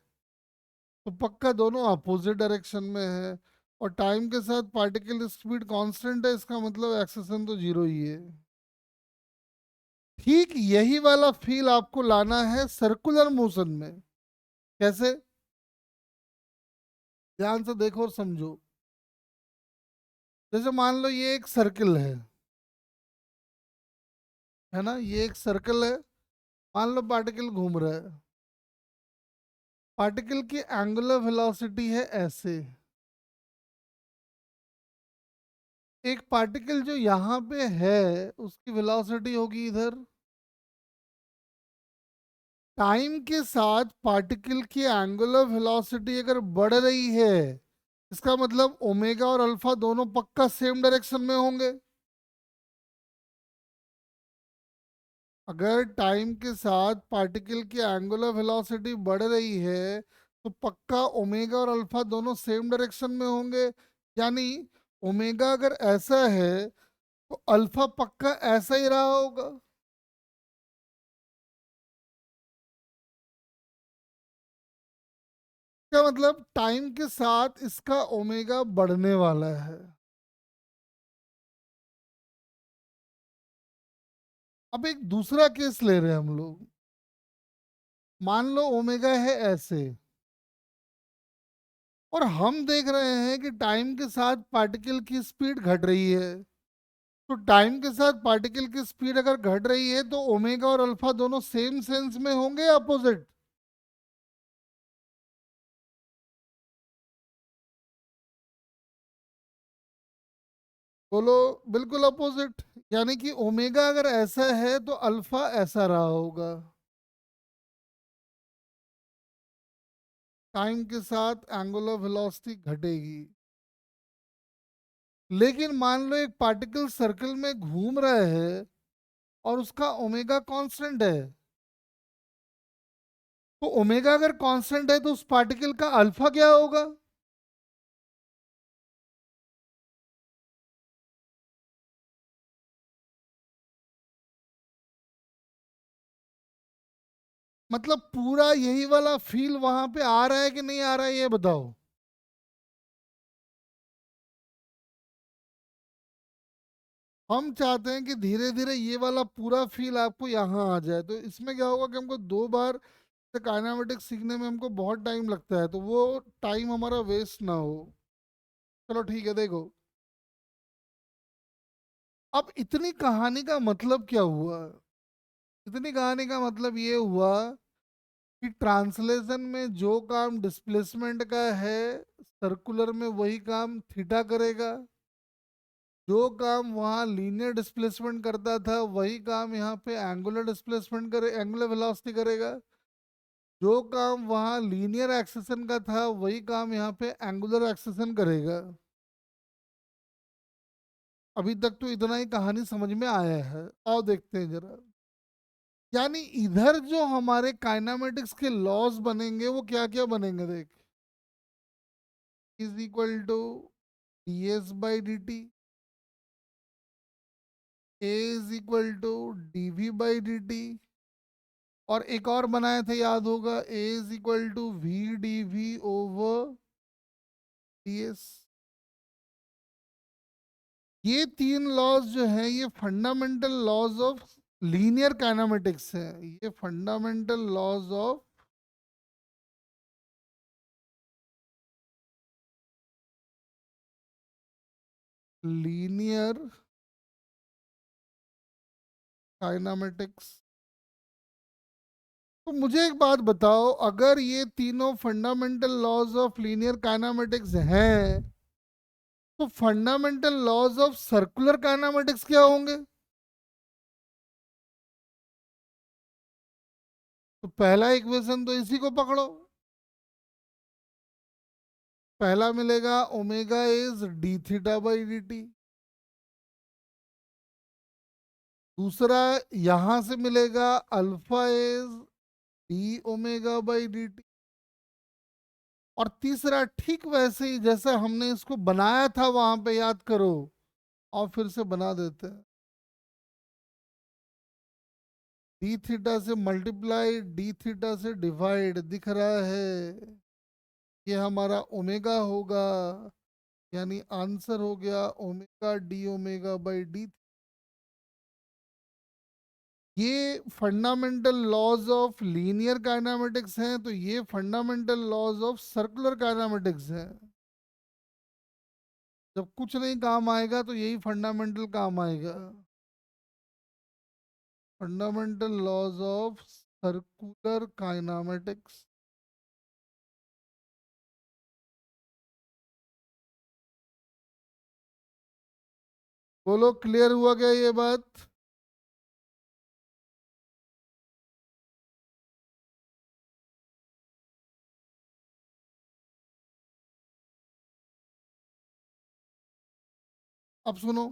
तो पक्का दोनों अपोजिट डायरेक्शन में है। और टाइम के साथ पार्टिकल स्पीड कांस्टेंट है, इसका मतलब एक्सेशन तो जीरो ही है। ठीक यही वाला फील आपको लाना है सर्कुलर मोशन में। कैसे? ध्यान से देखो और समझो। जैसे मान लो ये एक सर्कल है ना, ये एक सर्कल है। मान लो पार्टिकल घूम रहा है, पार्टिकल की एंगुलर वेलोसिटी है ऐसे। एक पार्टिकल जो यहाँ पे है, उसकी वेलोसिटी होगी इधर। टाइम के साथ पार्टिकल की एंगुलर वेलोसिटी अगर बढ़ रही है, इसका मतलब ओमेगा और अल्फा दोनों पक्का सेम डायरेक्शन में होंगे। अगर टाइम के साथ पार्टिकल की एंगुलर वेलोसिटी बढ़ रही है, तो पक्का ओमेगा और अल्फा दोनों सेम डायरेक्शन में होंगे। यानी ओमेगा अगर ऐसा है, तो अल्फा पक्का ऐसा ही रहा होगा। क्या मतलब टाइम के साथ इसका ओमेगा बढ़ने वाला है। अब एक दूसरा केस ले रहे हैं हम लोग। मान लो ओमेगा है ऐसे, और हम देख रहे हैं कि टाइम के साथ पार्टिकल की स्पीड घट रही है। तो टाइम के साथ पार्टिकल की स्पीड अगर घट रही है, तो ओमेगा और अल्फा दोनों सेम सेंस में होंगे या अपोजिट? बोलो। बिल्कुल अपोजिट। यानी कि ओमेगा अगर ऐसा है, तो अल्फा ऐसा रहा होगा। टाइम के साथ एंगुलर वेलोसिटी घटेगी। लेकिन मान लो एक पार्टिकल सर्कल में घूम रहा है और उसका ओमेगा कांस्टेंट है। तो ओमेगा अगर कांस्टेंट है, तो उस पार्टिकल का अल्फा क्या होगा? मतलब पूरा यही वाला फील वहां पे आ रहा है कि नहीं आ रहा है, ये बताओ। हम चाहते हैं कि धीरे धीरे ये वाला पूरा फील आपको यहाँ आ जाए। तो इसमें क्या होगा कि हमको दो बार काइनेमेटिक्स सीखने में हमको बहुत टाइम लगता है, तो वो टाइम हमारा वेस्ट ना हो। चलो ठीक है, देखो। अब इतनी कहानी का मतलब क्या हुआ? इतनी कहानी का मतलब ये हुआ कि ट्रांसलेशन में जो काम डिस्प्लेसमेंट का है, सर्कुलर में वही काम थीटा करेगा। जो काम वहाँ लीनियर डिस्प्लेसमेंट करता था, वही काम यहाँ पे एंगुलर डिस्प्लेसमेंट करे, एंगुलर वेलोसिटी करेगा। जो काम वहाँ लीनियर एक्सेशन का था, वही काम यहाँ पे एंगुलर एक्सेशन करेगा। अभी तक तो इतना ही कहानी समझ में आया है। आओ देखते हैं जरा। यानी इधर जो हमारे काइनामेटिक्स के लॉज बनेंगे, वो क्या क्या बनेंगे देख। Is equal to D S by D T, A is equal to D V by D T. और एक और बनाए थे, याद होगा, A is equal to V D V over D S. ये तीन लॉज जो है, ये fundamental laws of linear kinematics है। ये fundamental laws of linear kinematics. तो मुझे एक बात बताओ, अगर ये तीनों fundamental laws of linear kinematics हैं, तो fundamental laws of circular kinematics क्या होंगे? तो पहला इक्वेशन तो इसी को पकड़ो। पहला मिलेगा omega is D theta by D T. दूसरा यहां से मिलेगा alpha is D omega by D T. और तीसरा ठीक वैसे ही जैसे हमने इसको बनाया था वहां पे, याद करो, और फिर से बना देते हैं। डी थीटा से मल्टीप्लाई, डी थीटा से डिवाइड, दिख रहा है? ये हमारा ओमेगा होगा, यानी आंसर हो गया omega D omega by D. ये fundamental laws of linear kinematics हैं, तो ये fundamental laws of circular kinematics हैं। जब कुछ नहीं काम आएगा तो यही फंडामेंटल काम आएगा। Fundamental laws of circular kinematics. बोलो, क्लियर हुआ क्या ये बात? अब सुनो,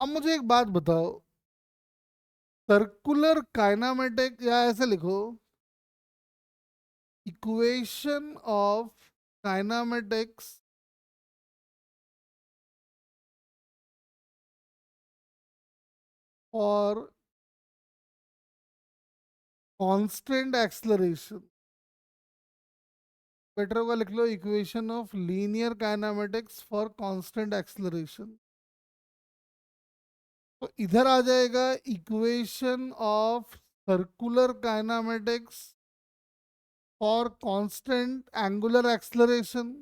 अब मुझे एक बात बताओ, सर्कुलर काइनेमेटिक, या ऐसे लिखो, इक्वेशन ऑफ काइनेमेटिक्स और कांस्टेंट एक्सेलरेशन। बेटर होगा लिख लो, equation of linear kinematics for constant acceleration. तो इधर आ जाएगा equation of circular kinematics for constant angular acceleration.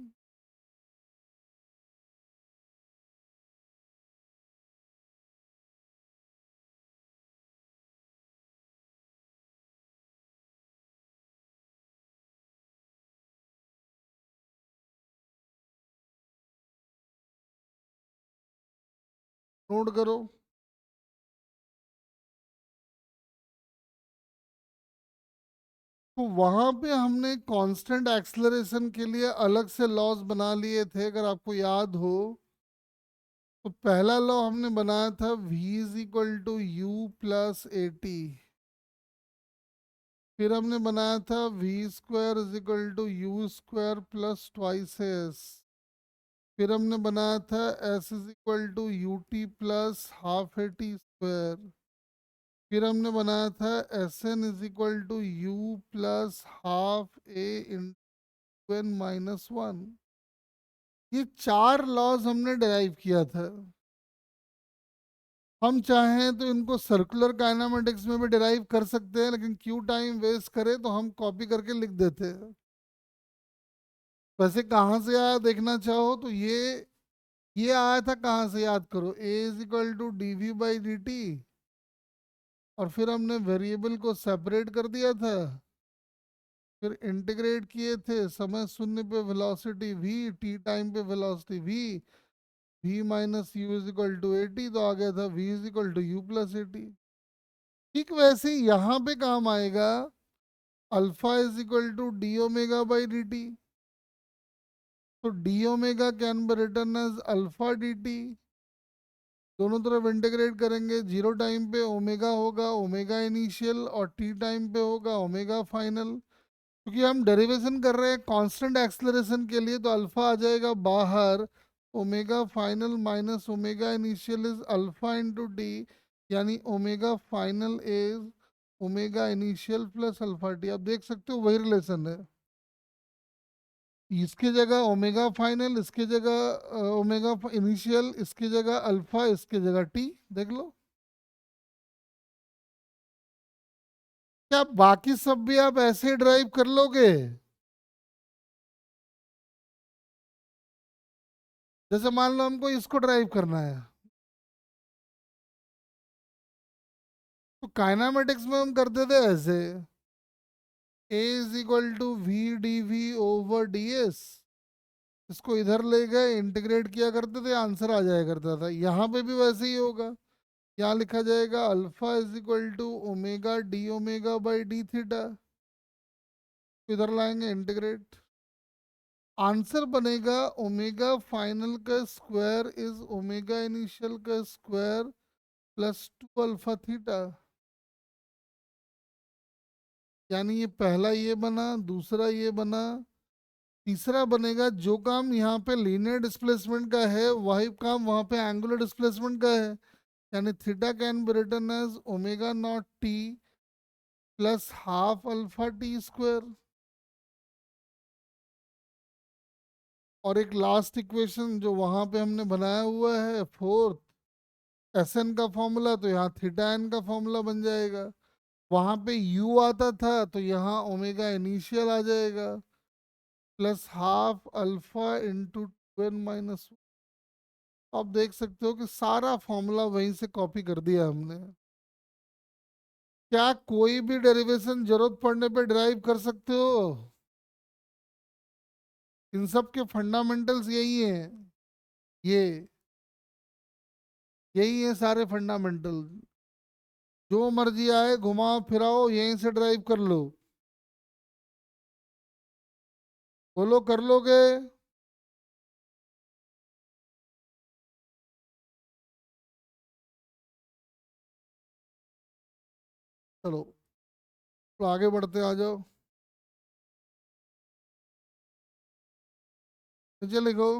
Note करो। तो वहां पे हमने कांस्टेंट एक्सेलरेशन के लिए अलग से लॉज बना लिए थे, अगर आपको याद हो। तो पहला लॉ हमने बनाया था v is equal to you plus A t. फिर हमने बनाया था v square is equal to u square plus twice s. फिर हमने बनाया था s is equal to u t plus half a t square. फिर हमने बनाया था s n is equal to you plus half a into n minus one. ये चार लॉज हमने डिराइव किया था। हम चाहें तो इनको सर्कुलर काइनेमेटिक्स में भी डिराइव कर सकते हैं, लेकिन क्यों टाइम वेस्ट करें, तो हम कॉपी करके लिख देते हैं। वैसे कहाँ से आया देखना चाहो तो ये आया था कहाँ से, याद करो, A is equal to D V by D T. और फिर हमने वेरिएबल को सेपरेट कर दिया था। फिर इंटीग्रेट किए थे, समय शून्य पे वेलोसिटी v, टी टाइम पे velocity v, v minus U is equal to A T, तो आ गया था v is equal to you plus A T. ठीक वैसे ही यहाँ पे काम आएगा, alpha is equal to D omega by D T. तो D omega can be written as alpha D T. दोनों तरफ इंटीग्रेट करेंगे, जीरो टाइम पे ओमेगा होगा ओमेगा इनिशियल, और टी टाइम पे होगा ओमेगा फाइनल। क्योंकि हम डेरिवेशन कर रहे हैं कांस्टेंट एक्सेलरेशन के लिए, तो अल्फा आ जाएगा बाहर। Omega final minus omega initial is alpha into T, यानी omega final is omega initial plus alpha T. आप देख सकते हो वही रिलेशन है। इसके जगह ओमेगा फाइनल, इसके जगह ओमेगा इनिशियल, इसके जगह अल्फा, इसके जगह टी। देख लो, क्या बाकी सब भी आप ऐसे ड्राइव कर लोगे? जैसे मान लो हमको इसको ड्राइव करना है, तो काइनामेटिक्स में हम करते थे ऐसे, A is equal to V D V over D S, इसको इधर ले गए इंटीग्रेट किया करते थे, आंसर आ जाया करता था। यहाँ पे भी वैसे ही होगा, यहाँ लिखा जाएगा alpha is equal to omega D omega by d theta, इधर लाएंगे इंटीग्रेट, आंसर बनेगा ओमेगा फाइनल का स्क्वायर इज ओमेगा इनिशियल का स्क्वायर प्लस 2 अल्फा थीटा। यानी ये पहला ये बना, दूसरा ये बना, तीसरा बनेगा जो काम यहाँ पे लीनियर डिस्प्लेसमेंट का है वही काम वहाँ पे एंगुलर डिस्प्लेसमेंट का है। यानी theta can be written as omega naught t plus half alpha t square. और एक लास्ट इक्वेशन जो वहाँ पे हमने बनाया हुआ है फोर्थ, एस एन का फॉर्मूला, तो यहाँ थीटा एन का फॉर्मूला बन जाएगा। वहाँ पे यू आता था तो यहाँ ओमेगा इनिशियल आ जाएगा plus half alpha into two n minus. आप देख सकते हो कि सारा फॉर्मूला वहीं से कॉपी कर दिया हमने। क्या कोई भी डेरिवेशन जरूरत पड़ने पे डिराइव कर सकते हो? इन सब के फंडामेंटल्स यही हैं, ये यही है सारे फंडामेंटल। जो मर्जी आए घुमाओ फिराओ यहीं से ड्राइव कर लो। बोलो कर लोगे? चलो तो आगे बढ़ते आ जाओ। नीचे लिखो,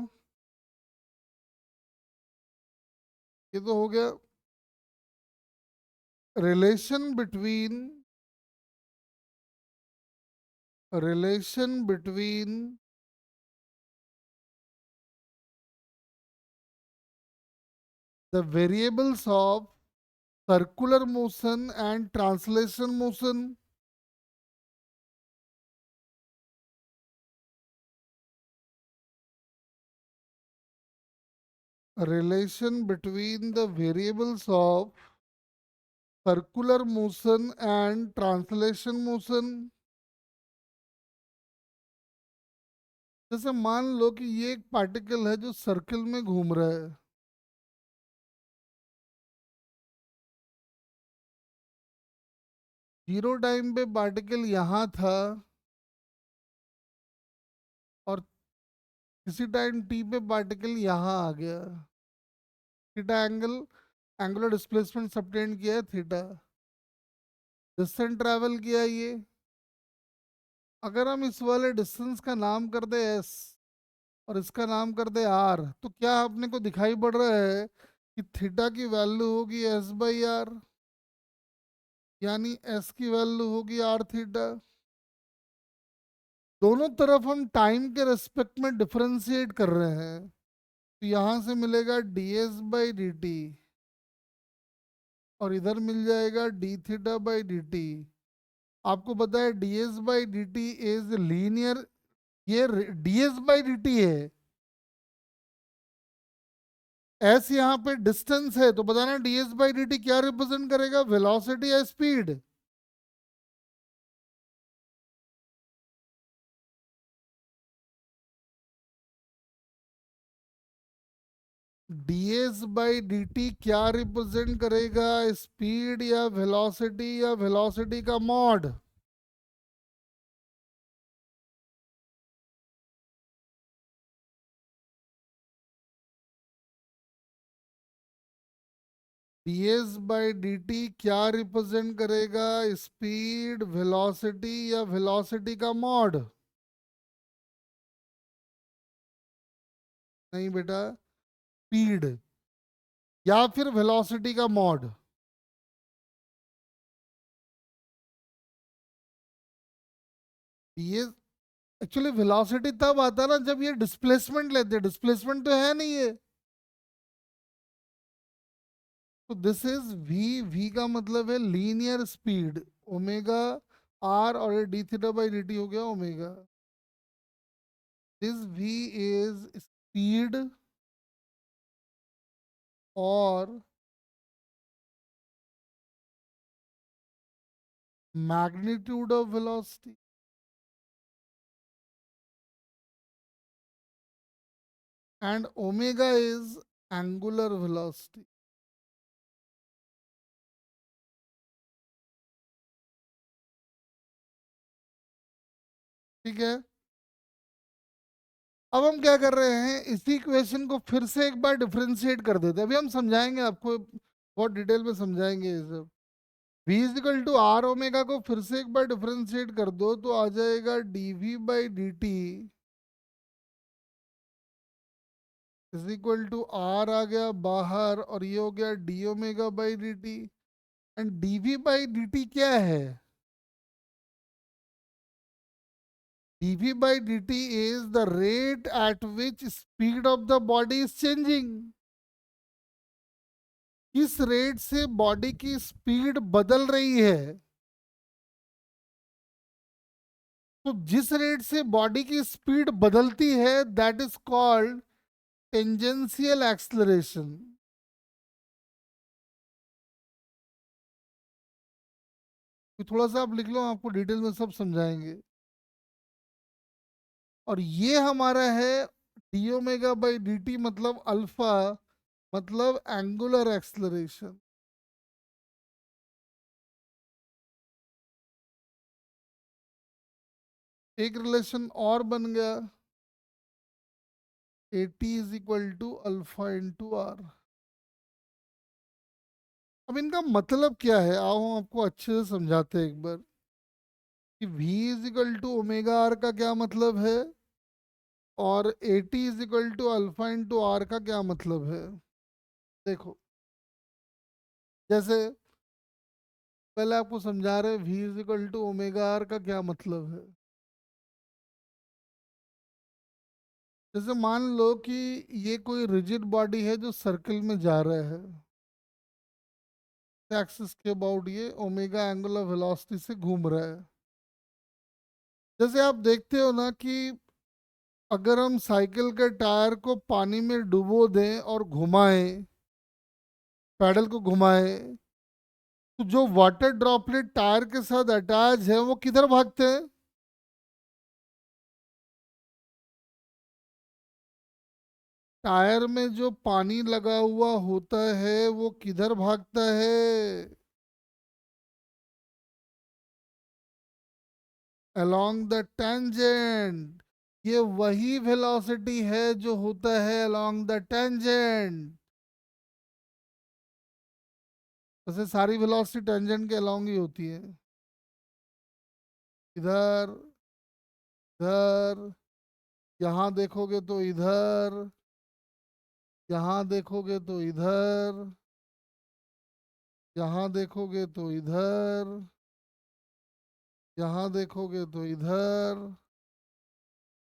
ये तो हो गया। Relation between, relation between the variables of circular motion and translation motion. Relation between the variables of circular motion and translation motion. जैसे मान लो कि ये एक पार्टिकल है जो सर्कल में घूम रहा है, जीरो टाइम पे पार्टिकल यहाँ था और किसी टाइम टी पे पार्टिकल यहाँ आ गया। Theta angle, angular displacement subtend किया है थीटा, डिस्टेंस ट्रैवल किया ये। अगर हम इस वाले डिस्टेंस का नाम कर दे एस और इसका नाम कर दे आर, तो क्या अपने को दिखाई पड़ रहा है कि थीटा की वैल्यू होगी एस बाई आर, यानी एस की वैल्यू होगी आर थीटा। दोनों तरफ हम टाइम के रेस्पेक्ट में डिफरेंशिएट कर रहे हैं, तो यहाँ से मिलेगा D S by D T और इधर मिल जाएगा D theta by D T. आपको पता है D S by D T is linear, ये D S by D T है, एस यहाँ पे डिस्टेंस है, तो बताना D S by D T क्या रिप्रेजेंट करेगा, वेलोसिटी या speed? D S by D T क्या रिप्रेजेंट करेगा, स्पीड या वेलोसिटी या वेलोसिटी का mod? D S by D T क्या रिप्रेजेंट करेगा, स्पीड वेलोसिटी या वेलोसिटी का मॉड? नहीं बेटा, स्पीड या फिर वेलोसिटी का मॉड। ये एक्चुअली वेलोसिटी तब आता है ना जब ये डिस्प्लेसमेंट लेते हैं, डिस्प्लेसमेंट तो है नहीं ये। तो दिस इज वी, वी का मतलब है लीनियर स्पीड, ओमेगा आर और ये d theta by D t हो गया omega. This v is speed और magnitude of velocity, and omega is angular velocity. ठीक है, अब हम क्या कर रहे हैं, इसी इक्वेशन को फिर से एक बार डिफरेंशिएट कर देते हैं। अभी हम समझाएंगे आपको, बहुत डिटेल में समझाएंगे ये सब। v is equal to r omega को फिर से एक बार डिफरेंशिएट कर दो तो आ जाएगा dv by D T is equal to R आ गया बाहर, और ये हो गया D omega by D T. And dv by D T क्या है? dv by dt is the rate at which speed of the body is changing। किस रेट से बॉडी की स्पीड बदल रही है। तो जिस रेट से बॉडी की स्पीड बदलती है that is called tangential acceleration. थोड़ा सा आप लिख लो, आपको डिटेल में सब समझाएंगे। और ये हमारा है d omega by D t, मतलब अल्फा, मतलब एंगुलर एक्सलरेशन। एक रिलेशन और बन गया, a t is equal to alpha into r. अब इनका मतलब क्या है, आओ हम आपको अच्छे से समझाते हैं एक बार कि v is equal to omega r का क्या मतलब है, और a t is equal to alpha into r का क्या मतलब है। देखो, जैसे पहले आपको समझा रहे v is equal to omega r का क्या मतलब है। जैसे मान लो कि ये कोई रिजिड बॉडी है जो सर्कल में जा रहा है, एक्सिस के अबाउट ये ओमेगा एंगुलर वेलोसिटी से घूम रहा है। जैसे आप देखते हो ना कि अगर हम साइकिल के टायर को पानी में डुबो दें और घुमाएं, पैडल को घुमाएं, तो जो वाटर ड्रॉपलेट टायर के साथ अटैच है वो किधर भागते हैं? टायर में जो पानी लगा हुआ होता है वो किधर भागता है? Along the tangent. ये वही वेलोसिटी है जो होता है अलोंग द टेंजेंट। वैसे सारी वेलोसिटी टेंजेंट के अलोंग ही होती है। इधर, इधर, यहाँ देखोगे तो इधर, यहाँ देखोगे तो इधर, यहाँ देखोगे तो इधर, यहाँ देखोगे तो इधर,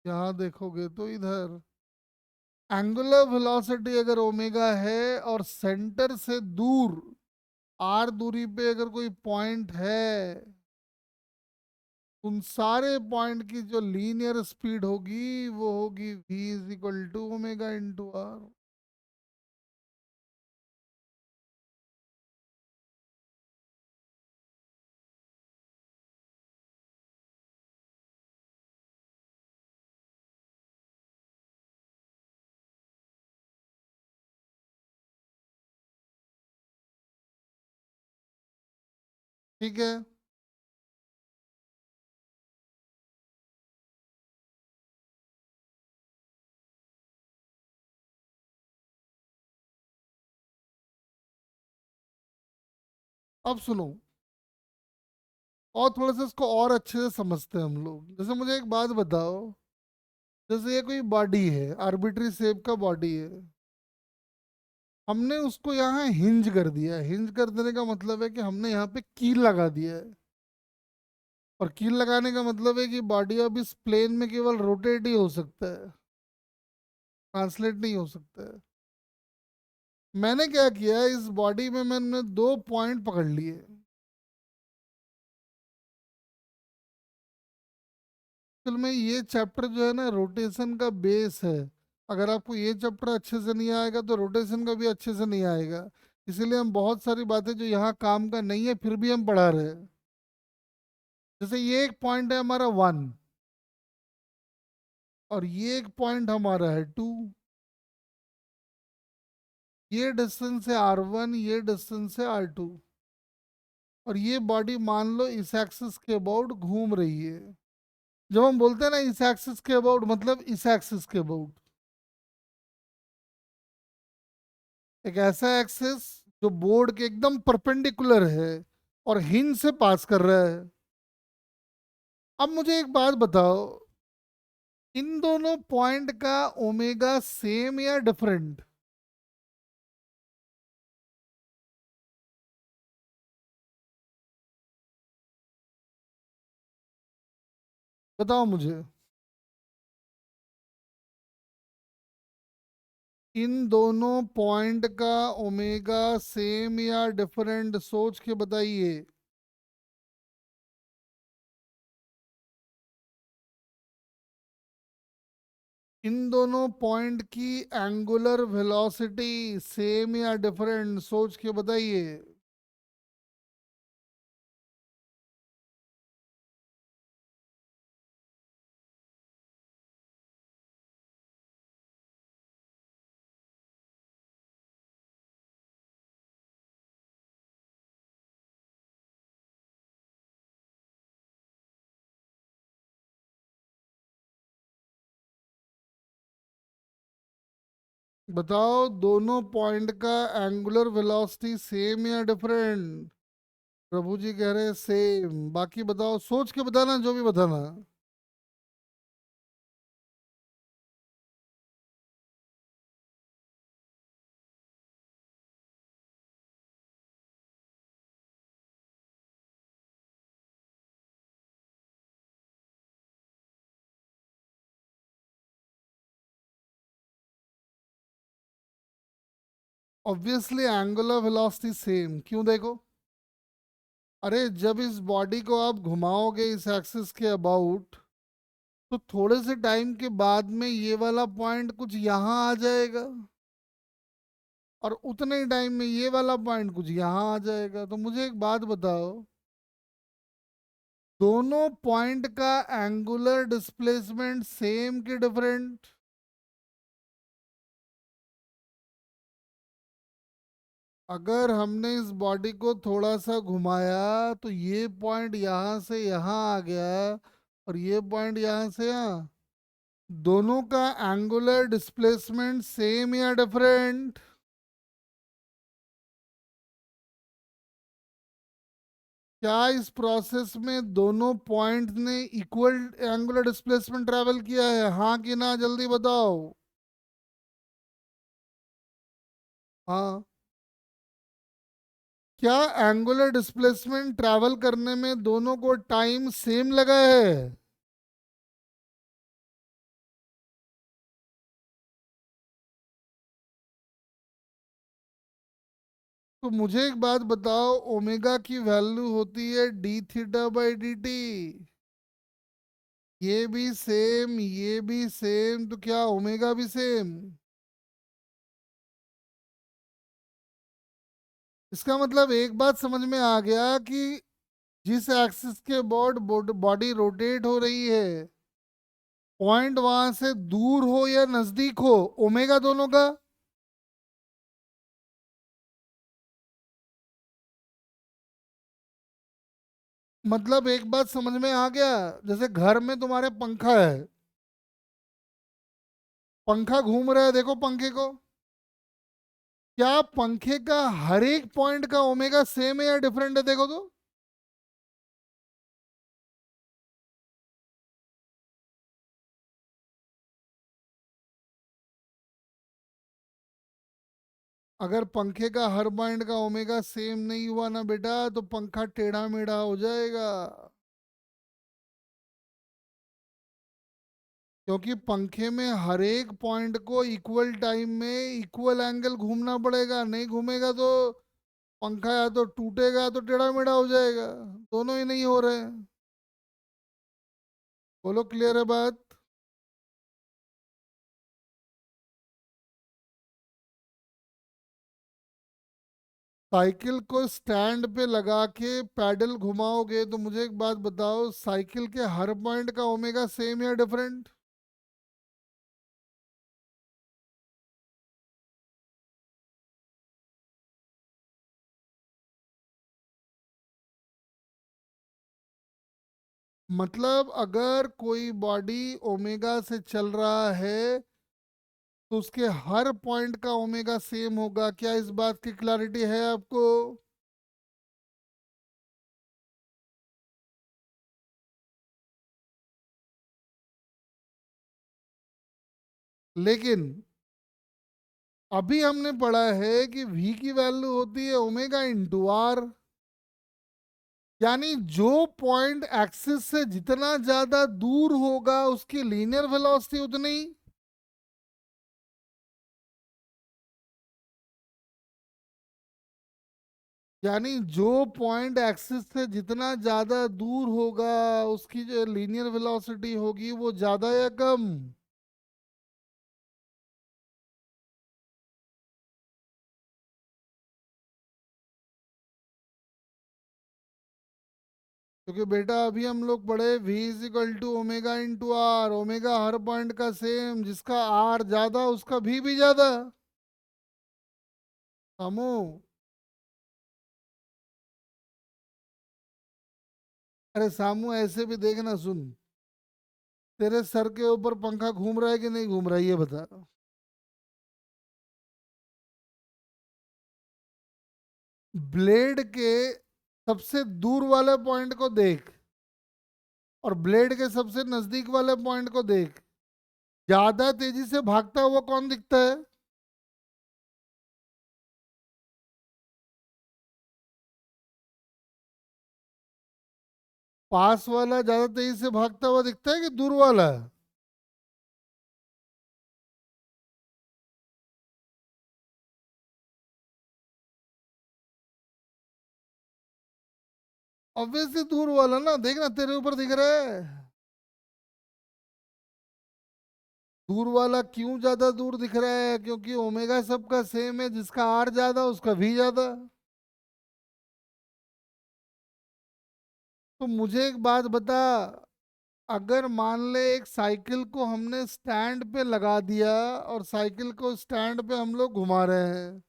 यहाँ देखोगे तो इधर। एंगुलर वेलोसिटी अगर ओमेगा है और सेंटर से दूर आर दूरी पे अगर कोई पॉइंट है, उन सारे पॉइंट की जो लीनियर स्पीड होगी वो होगी v is equal to omega into r. ठीक है, अब सुनो, और थोड़ा सा इसको और अच्छे से समझते हैं हम लोग। जैसे मुझे एक बात बताओ, जैसे ये कोई बॉडी है, आर्बिट्री शेप का बॉडी है, हमने उसको यहाँ हिंज कर दिया है। हिंज कर देने का मतलब है कि हमने यहाँ पे कील लगा दिया है। और कील लगाने का मतलब है कि बॉडी अब इस प्लेन में केवल रोटेट ही हो सकता है, ट्रांसलेट नहीं हो सकता है। मैंने क्या किया, इस बॉडी में मैंने दो पॉइंट पकड़ लिए। असल में ये चैप्टर जो है ना, रोटेशन का बेस है। अगर आपको ये चैप्टर अच्छे से नहीं आएगा तो रोटेशन का भी अच्छे से नहीं आएगा। इसीलिए हम बहुत सारी बातें जो यहाँ काम का नहीं है फिर भी हम पढ़ा रहे हैं। जैसे ये एक पॉइंट है हमारा 1, और ये एक पॉइंट हमारा है 2। ये डिस्टेंस है R1, ये डिस्टेंस है R2, और ये बॉडी मान लो इस एक्सिस के अबाउट घूम रही है। जब हम बोलते हैं ना इस एक्सिस के अबाउट, मतलब इस एक्सिस के अबाउट, एक ऐसा एक्सिस जो बोर्ड के एकदम परपेंडिकुलर है और हिंज से पास कर रहा है। अब मुझे एक बात बताओ, इन दोनों पॉइंट का ओमेगा सेम या डिफरेंट? बताओ मुझे। इन दोनों पॉइंट का ओमेगा सेम या डिफरेंट, सोच के बताइए। इन दोनों पॉइंट की एंगुलर वेलोसिटी सेम या डिफरेंट, सोच के बताइए। बताओ, दोनों पॉइंट का एंगुलर वेलोसिटी सेम या डिफरेंट? प्रभु जी कह रहे हैं सेम। बाकी बताओ, सोच के बताना जो भी बताना। Obviously angular velocity same. क्यों? देखो, अरे जब इस बॉडी को आप घुमाओगे इस एक्सिस के अबाउट, तो थोड़े से टाइम के बाद में ये वाला पॉइंट कुछ यहाँ आ जाएगा, और उतने ही टाइम में ये वाला पॉइंट कुछ यहाँ आ जाएगा। तो मुझे एक बात बताओ, दोनों पॉइंट का एंगुलर डिस्प्लेसमेंट सेम कि डिफरेंट? अगर हमने इस बॉडी को थोड़ा सा घुमाया तो ये पॉइंट यहाँ से यहाँ आ गया, और ये पॉइंट यहाँ से यहाँ, दोनों का एंगुलर डिस्प्लेसमेंट सेम या डिफरेंट? क्या इस प्रोसेस में दोनों पॉइंट ने इक्वल एंगुलर डिस्प्लेसमेंट ट्रैवल किया है, हाँ कि ना? जल्दी बताओ। हाँ। क्या एंगुलर डिस्प्लेसमेंट ट्रैवल करने में दोनों को टाइम सेम लगा है? तो मुझे एक बात बताओ, ओमेगा की वैल्यू होती है D theta by D T. ये भी सेम, ये भी सेम, तो क्या ओमेगा भी सेम? इसका मतलब एक बात समझ में आ गया कि जिस एक्सिस के बोर्ड बॉडी रोटेट हो रही है, पॉइंट वहां से दूर हो या नजदीक हो, ओमेगा दोनों का। मतलब एक बात समझ में आ गया, जैसे घर में तुम्हारे पंखा है, पंखा घूम रहा है, देखो पंखे को। क्या पंखे का हर एक पॉइंट का ओमेगा सेम है या डिफरेंट है? देखो तो। अगर पंखे का हर पॉइंट का ओमेगा सेम नहीं हुआ ना बेटा, तो पंखा टेढ़ा मेढ़ा हो जाएगा। क्योंकि पंखे में हर एक पॉइंट को इक्वल टाइम में इक्वल एंगल घूमना पड़ेगा, नहीं घूमेगा तो पंखा या तो टूटेगा या तो टेढ़ा मेढ़ा हो जाएगा। दोनों ही नहीं हो रहे हैं। बोलो, क्लियर है बात? साइकिल को स्टैंड पे लगा के पैडल घुमाओगे तो मुझे एक बात बताओ, साइकिल के हर पॉइंट का ओमेगा सेम या डिफरेंट? मतलब अगर कोई बॉडी ओमेगा से चल रहा है तो उसके हर पॉइंट का ओमेगा सेम होगा, क्या इस बात की क्लैरिटी है आपको? लेकिन अभी हमने पढ़ा है कि v की वैल्यू होती है ओमेगा इंटू आर, यानी जो पॉइंट एक्सिस से जितना ज्यादा दूर होगा उसकी लीनियर वेलोसिटी उतनी। यानी जो पॉइंट एक्सिस से जितना ज्यादा दूर होगा उसकी जो लीनियर वेलोसिटी होगी वो ज्यादा या कम? क्योंकि बेटा अभी हम लोग पढ़े v is equal to omega into r, omega हर पॉइंट का सेम, जिसका आर ज्यादा उसका v भी ज्यादा। समो, अरे सामू ऐसे भी देखना, सुन, तेरे सर के ऊपर पंखा घूम रहा है कि नहीं घूम रहा है ये बता। ब्लेड के सबसे दूर वाले पॉइंट को देख और ब्लेड के सबसे नजदीक वाले पॉइंट को देख, ज्यादा तेजी से भागता हुआ कौन दिखता है? पास वाला ज्यादा तेजी से भागता हुआ दिखता है कि दूर वाला? ऑब्वियसली दूर वाला ना, देखना तेरे ऊपर दिख रहा है। दूर वाला क्यों ज्यादा दूर दिख रहा है? क्योंकि ओमेगा सबका सेम है, जिसका आर ज्यादा उसका भी ज्यादा। तो मुझे एक बात बता, अगर मान ले एक साइकिल को हमने स्टैंड पे लगा दिया और साइकिल को स्टैंड पे हम लोग घुमा रहे हैं,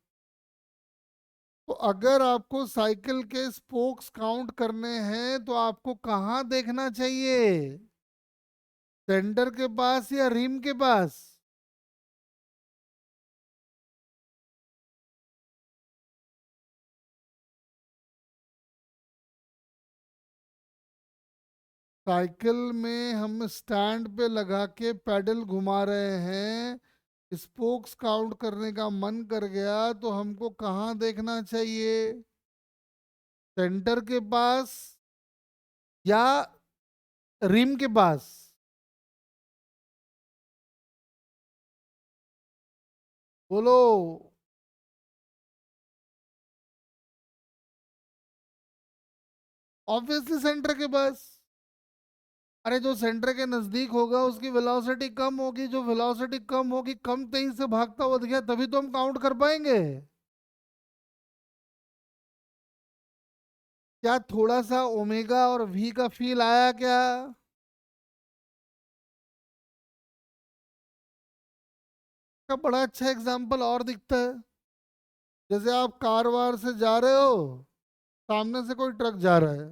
तो अगर आपको साइकिल के स्पोक्स काउंट करने हैं तो आपको कहाँ देखना चाहिए? सेंटर के पास या रिम के पास? साइकिल में हम स्टैंड पे लगा के पैडल घुमा रहे हैं, स्पोक्स काउंट करने का मन कर गया तो हमको कहाँ देखना चाहिए? सेंटर के पास या रिम के पास? बोलो। ऑब्वियसली सेंटर के पास। अरे जो सेंटर के नजदीक होगा उसकी वेलोसिटी कम होगी, जो वेलोसिटी कम होगी कम तेजी से भागता हुआ दिखेगा तभी तो हम काउंट कर पाएंगे। क्या थोड़ा सा ओमेगा और वी का फील आया क्या? का बड़ा अच्छा एग्जाम्पल और दिखता है। जैसे आप कार वार से जा रहे हो, सामने से कोई ट्रक जा रहा है,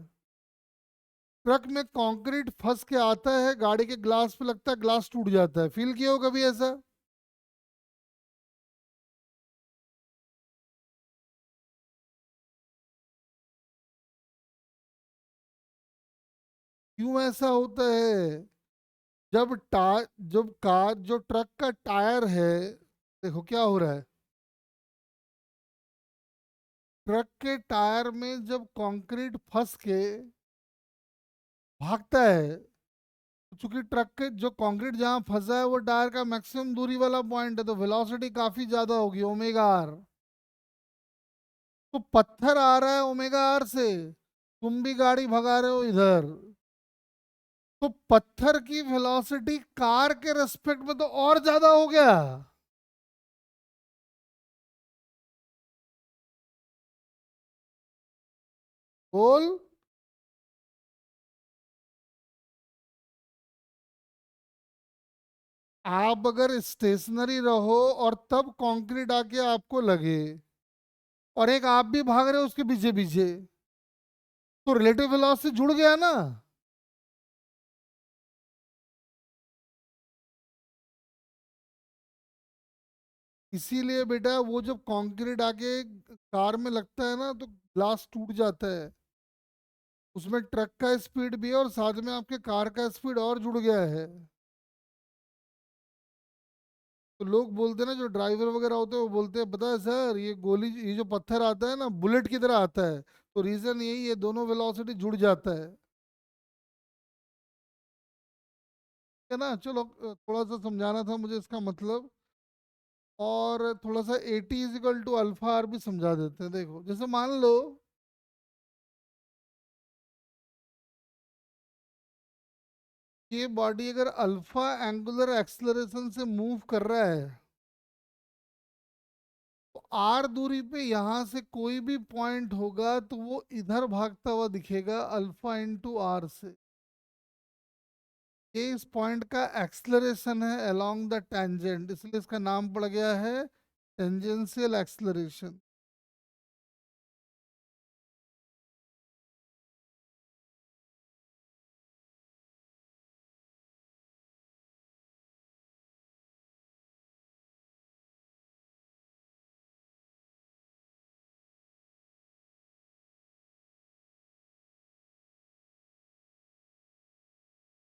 ट्रक में कंक्रीट फंस के आता है, गाड़ी के ग्लास पे लगता है, ग्लास टूट जाता है, फील किया हो कभी ऐसा? क्यों ऐसा होता है? जब जब कार जो ट्रक का टायर है, देखो क्या हो रहा है, ट्रक के टायर में जब कंक्रीट फंस के भागता है, चूंकि ट्रक के जो कंक्रीट जहां फंसा है वो टायर का मैक्सिमम दूरी वाला पॉइंट है, तो वेलोसिटी काफी ज्यादा होगी ओमेगा आर। तो पत्थर आ रहा है ओमेगा आर से, तुम भी गाड़ी भगा रहे हो इधर, तो पत्थर की वेलोसिटी कार के रेस्पेक्ट में तो और ज्यादा हो गया। बोल। आप अगर स्टेशनरी रहो और तब कंक्रीट आके आपको लगे, और एक आप भी भाग रहे हो उसके पीछे पीछे, तो रिलेटिव वेलोसिटी जुड़ गया ना। इसीलिए बेटा वो जब कंक्रीट आके कार में लगता है ना तो ग्लास टूट जाता है। उसमें ट्रक का स्पीड भी है और साथ में आपके कार का स्पीड और जुड़ गया है। तो लोग बोलते हैं ना, जो ड्राइवर वगैरह होते हैं वो बोलते हैं, पता है सर ये गोली, ये जो पत्थर आता है ना बुलेट की तरह आता है। तो रीजन यही है, दोनों वेलोसिटी जुड़ जाता है। है ना। चलो थोड़ा सा समझाना था मुझे इसका मतलब। और थोड़ा सा a t is equal to alpha r भी समझा देते हैं। देखो जैसे मान लो ये बॉडी अगर अल्फा एंगुलर एक्सलरेशन से मूव कर रहा है, तो आर दूरी पे यहां से कोई भी पॉइंट होगा तो वो इधर भागता हुआ दिखेगा अल्फा इंटू आर से। ये इस पॉइंट का एक्सलरेशन है अलोंग द टेंजेंट, इसलिए इसका नाम पड़ गया है टेंजेंशियल एक्सलरेशन।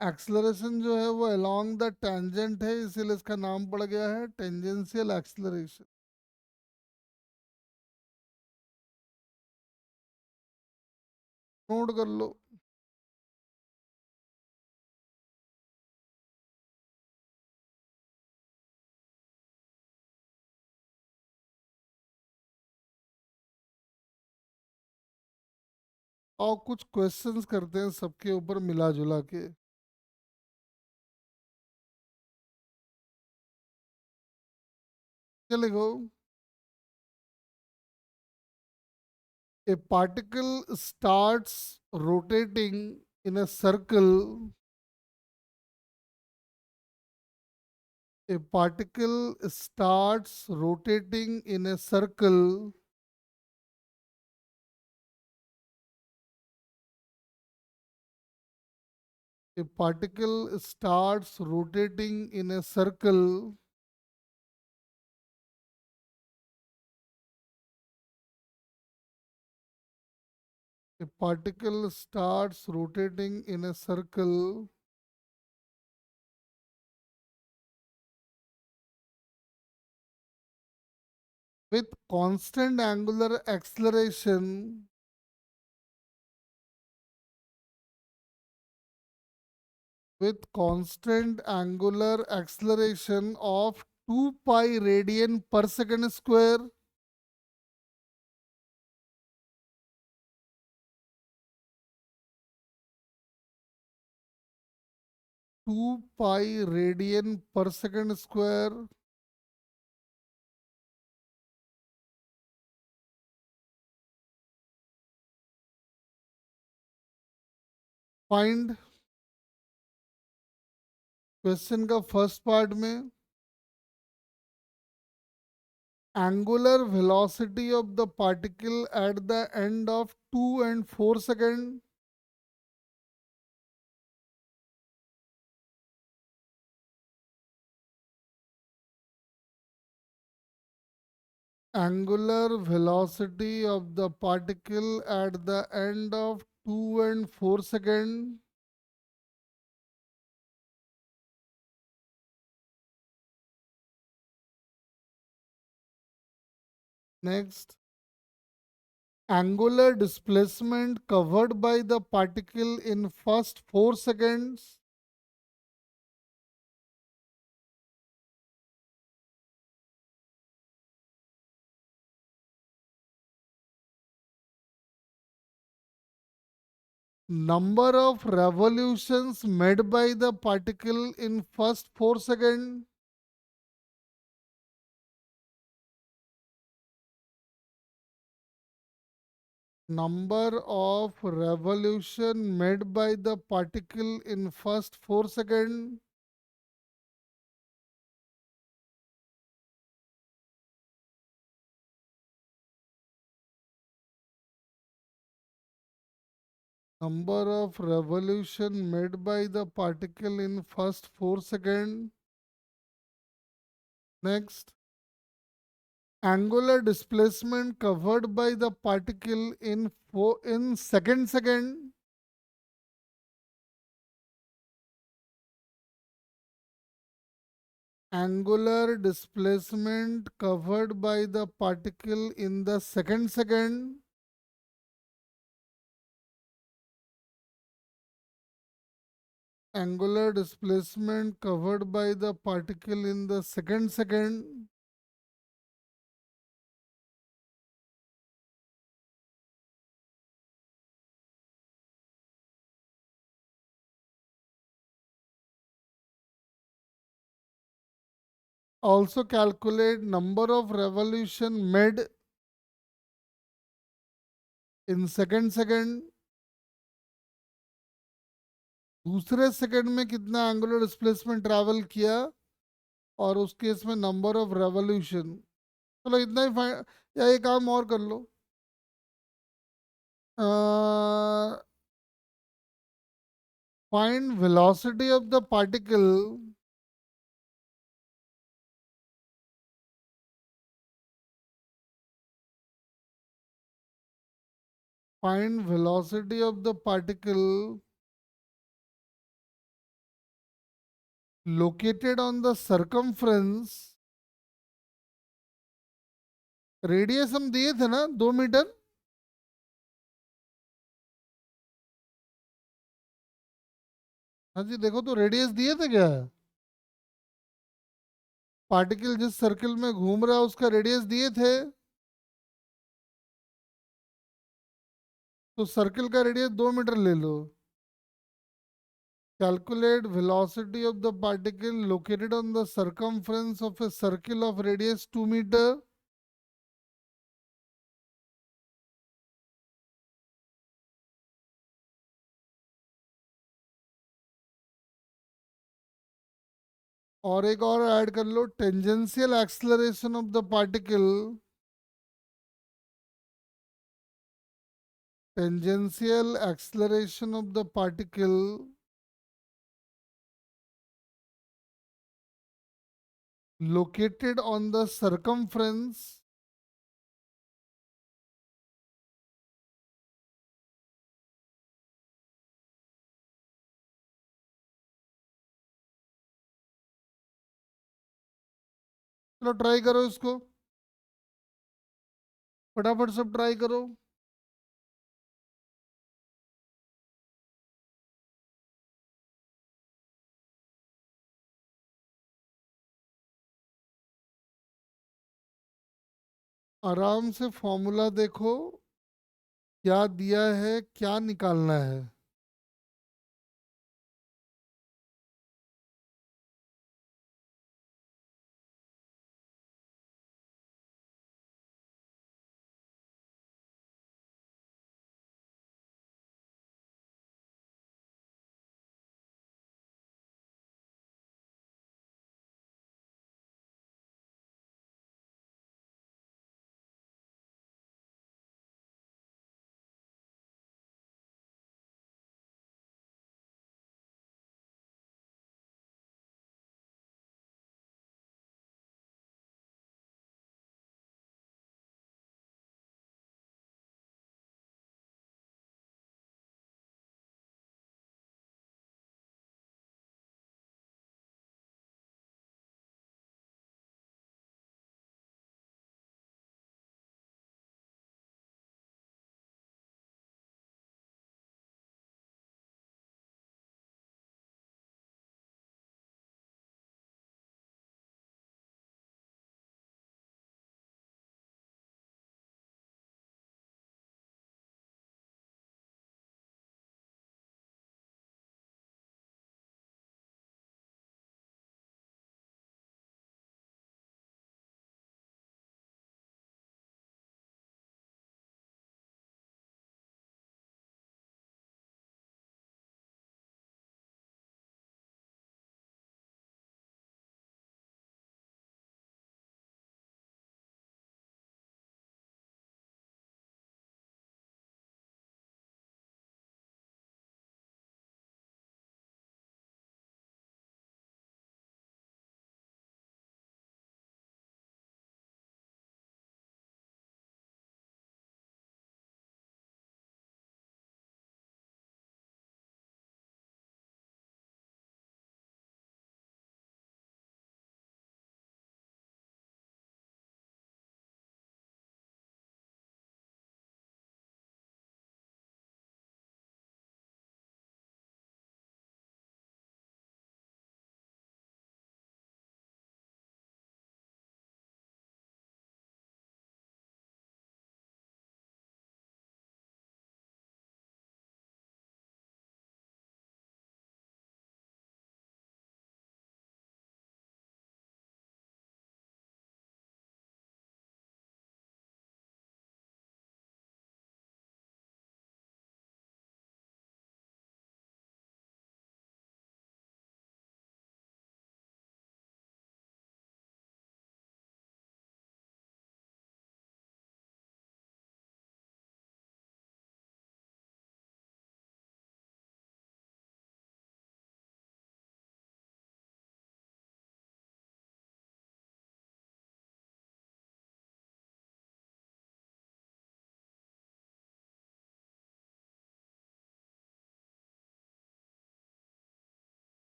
एक्सलरेशन जो है वो अलोंग द टेंजेंट है, इसीलिए इसका नाम पड़ गया है टेंजेंशियल एक्सलरेशन। नोट कर लो। और कुछ क्वेश्चंस करते हैं सबके ऊपर मिला जुला के। चलेगा। A particle starts rotating in a circle. A particle starts rotating in a circle a particle starts rotating in a circle a particle starts rotating in a circle with constant angular acceleration of 2 pi radian per second square. 2 pi radian per second square. Find question का first part में angular velocity of the particle at the end of 2 and 4 second. Angular velocity of the particle at the end of 2 and 4 second. Next, angular displacement covered by the particle in first 4 seconds. Number of revolutions made by the particle in first 4 seconds. Number of revolution made by the particle in first 4 second. Number of revolution made by the particle in first 4 second. Next, angular displacement covered by the particle in second. Angular displacement covered by the particle in the second. Angular displacement covered by the particle in the second. Also calculate number of revolution made in second. दूसरे second में कितना angular displacement travel किया और उस case में number of revolution. चलो इतना ही या एक काम और कर लो। Find velocity of the particle find velocity of the particle located on the circumference। Radius हम दिए थे ना 2 मीटर। हाँ जी देखो तो रेडियस दिए थे क्या? पार्टिकल जिस सर्किल में घूम रहा है उसका रेडियस दिए थे। तो सर्किल का रेडियस 2 मीटर ले लो। Calculate velocity of the particle located on the circumference of a circle of radius 2 meter। और एक और ऐड कर लो, tangential acceleration of the particle. Tangential acceleration of the particle located on the circumference चलो try करो इसको, फटाफट सब ट्राई करो। आराम से फॉर्मूला देखो क्या दिया है, क्या निकालना है।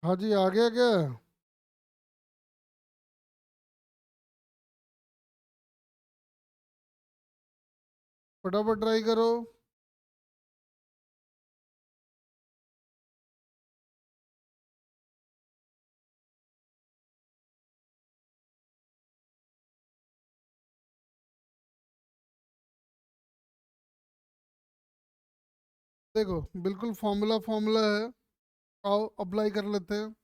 हाँ जी, आ गया क्या? फटाफट ट्राई करो। देखो, बिल्कुल फॉर्मूला फॉर्मूला है। आओ अप्लाई कर लेते हैं।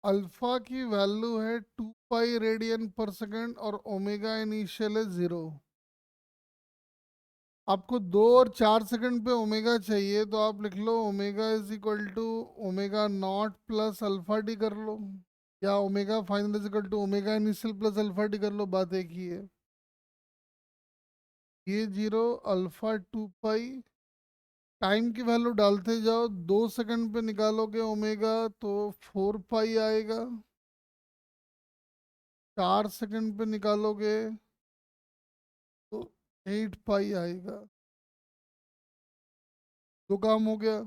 अल्फा की वैल्यू है 2 पाई रेडियन पर सेकेंड और ओमेगा इनिशियल है 0। आपको 2 और 4 सेकंड पे ओमेगा चाहिए तो आप लिख लो omega is equal to omega not plus alpha T कर लो, या omega final is equal to omega initial plus alpha T कर लो, बात एक ही है। ये 0, अल्फा 2 पाई, टाइम की वैल्यू डालते जाओ, 2 सेकंड पे निकालोगे ओमेगा तो 4 पाई आएगा, 4 सेकंड पे निकालोगे तो 8 पाई आएगा। तो काम हो गया।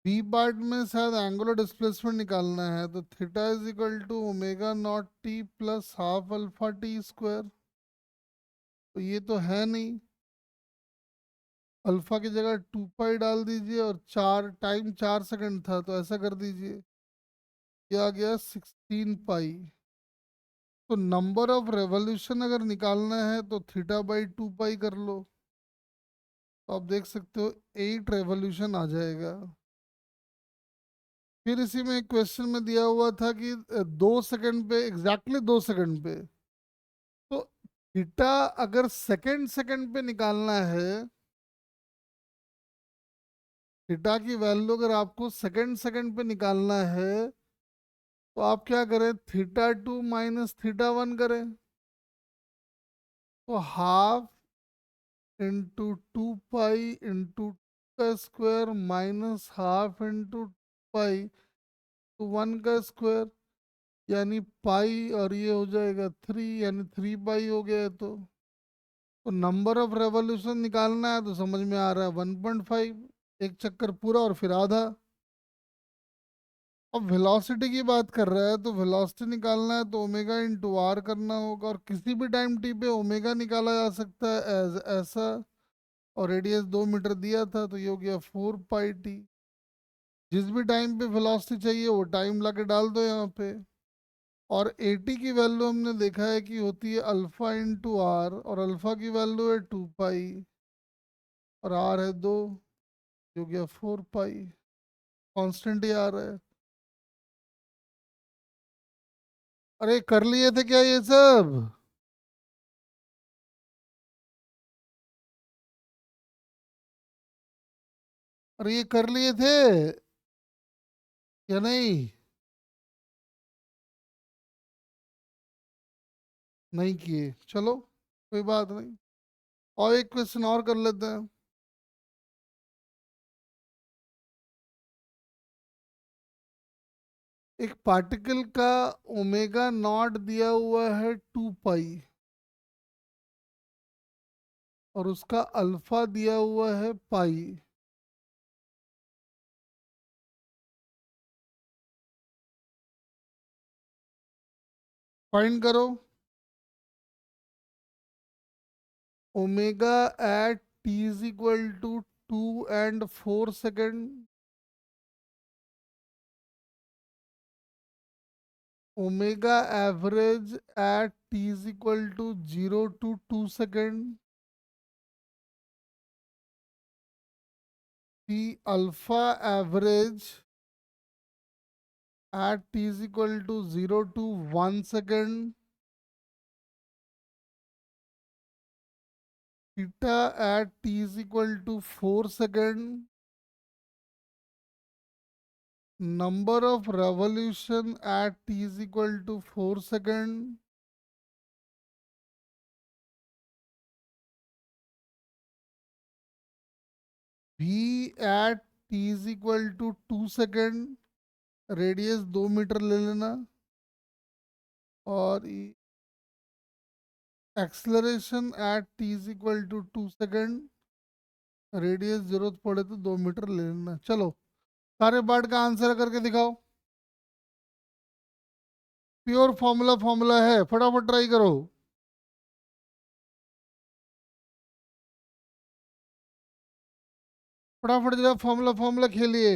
बी पार्ट में शायद एंगुलर डिस्प्लेसमेंट निकालना है, तो theta is equal to omega naught t plus half alpha t square. तो ये तो है नहीं, अल्फा की जगह 2 पाई डाल दीजिए, और 4 सेकंड था तो ऐसा कर दीजिए, ये आ गया 16 पाई। तो नंबर ऑफ रेवोल्यूशन अगर निकालना है तो थीटा/2 पाई कर लो, तो आप देख सकते हो 8 रेवोल्यूशन आ जाएगा। फिर इसी में एक क्वेश्चन में दिया हुआ था कि 2 सेकंड पे, एग्जैक्टली 2 सेकंड पे, तो थीटा अगर सेकंड सेकंड पे निकालना है, थीटा की वैल्यू अगर आपको सेकंड सेकंड पे निकालना है, तो आप क्या करें, थीटा 2 - थीटा 1 करें। तो हाफ इंटू 2 पाई इंटू का स्क्वायर माइनस हाफ इंटू पाई तो 1 का स्क्वायर, यानी पाई, और ये हो जाएगा 3, यानी 3 पाई हो गया है। तो नंबर ऑफ रेवोल्यूशन निकालना है तो समझ में आ रहा है 1.5, एक चक्कर पूरा और फिर आधा। अब वेलोसिटी की बात कर रहा है तो वेलोसिटी निकालना है तो ओमेगा इंटू आर करना होगा, और किसी भी टाइम टी पे ओमेगा निकाला जा सकता है एज ऐसा, और रेडियस 2 मीटर दिया था तो ये हो गया 4 पाई टी। जिस भी टाइम पे वेलोसिटी चाहिए वो टाइम ला के डाल दो यहाँ पे। और एटी की वैल्यू हमने देखा है कि होती है अल्फा इंटू आर, और अल्फा की वैल्यू है 2 पाई, और आर है 2, जो गया 4 पाई। कांस्टेंट ही आ रहा है। अरे कर लिए थे क्या ये सब? अरे ये कर लिए थे या नहीं? नहीं किए, चलो कोई बात नहीं। और एक क्वेश्चन और कर लेते हैं। एक पार्टिकल का ओमेगा नॉट दिया हुआ है 2 पाई, और उसका अल्फा दिया हुआ है पाई। फाइंड करो omega at t is equal to 2 and 4 second, omega average at t is equal to 0 to 2 second, t alpha average at t is equal to 0 to 1 second, theta at t is equal to 4 second, number of revolution at t is equal to 4 second, v at t is equal to 2 second, radius 2 metre ले लेना, और acceleration at t is equal to 2 second, radius जरूरत पड़े तो 2 metre ले लेना। चलो, सारे पार्ट का आंसर करके दिखाओ। प्योर फॉर्मूला फॉर्मूला है, फटाफट ट्राई करो। फटाफट जरा फॉर्मूला फॉर्मूला खेलिए।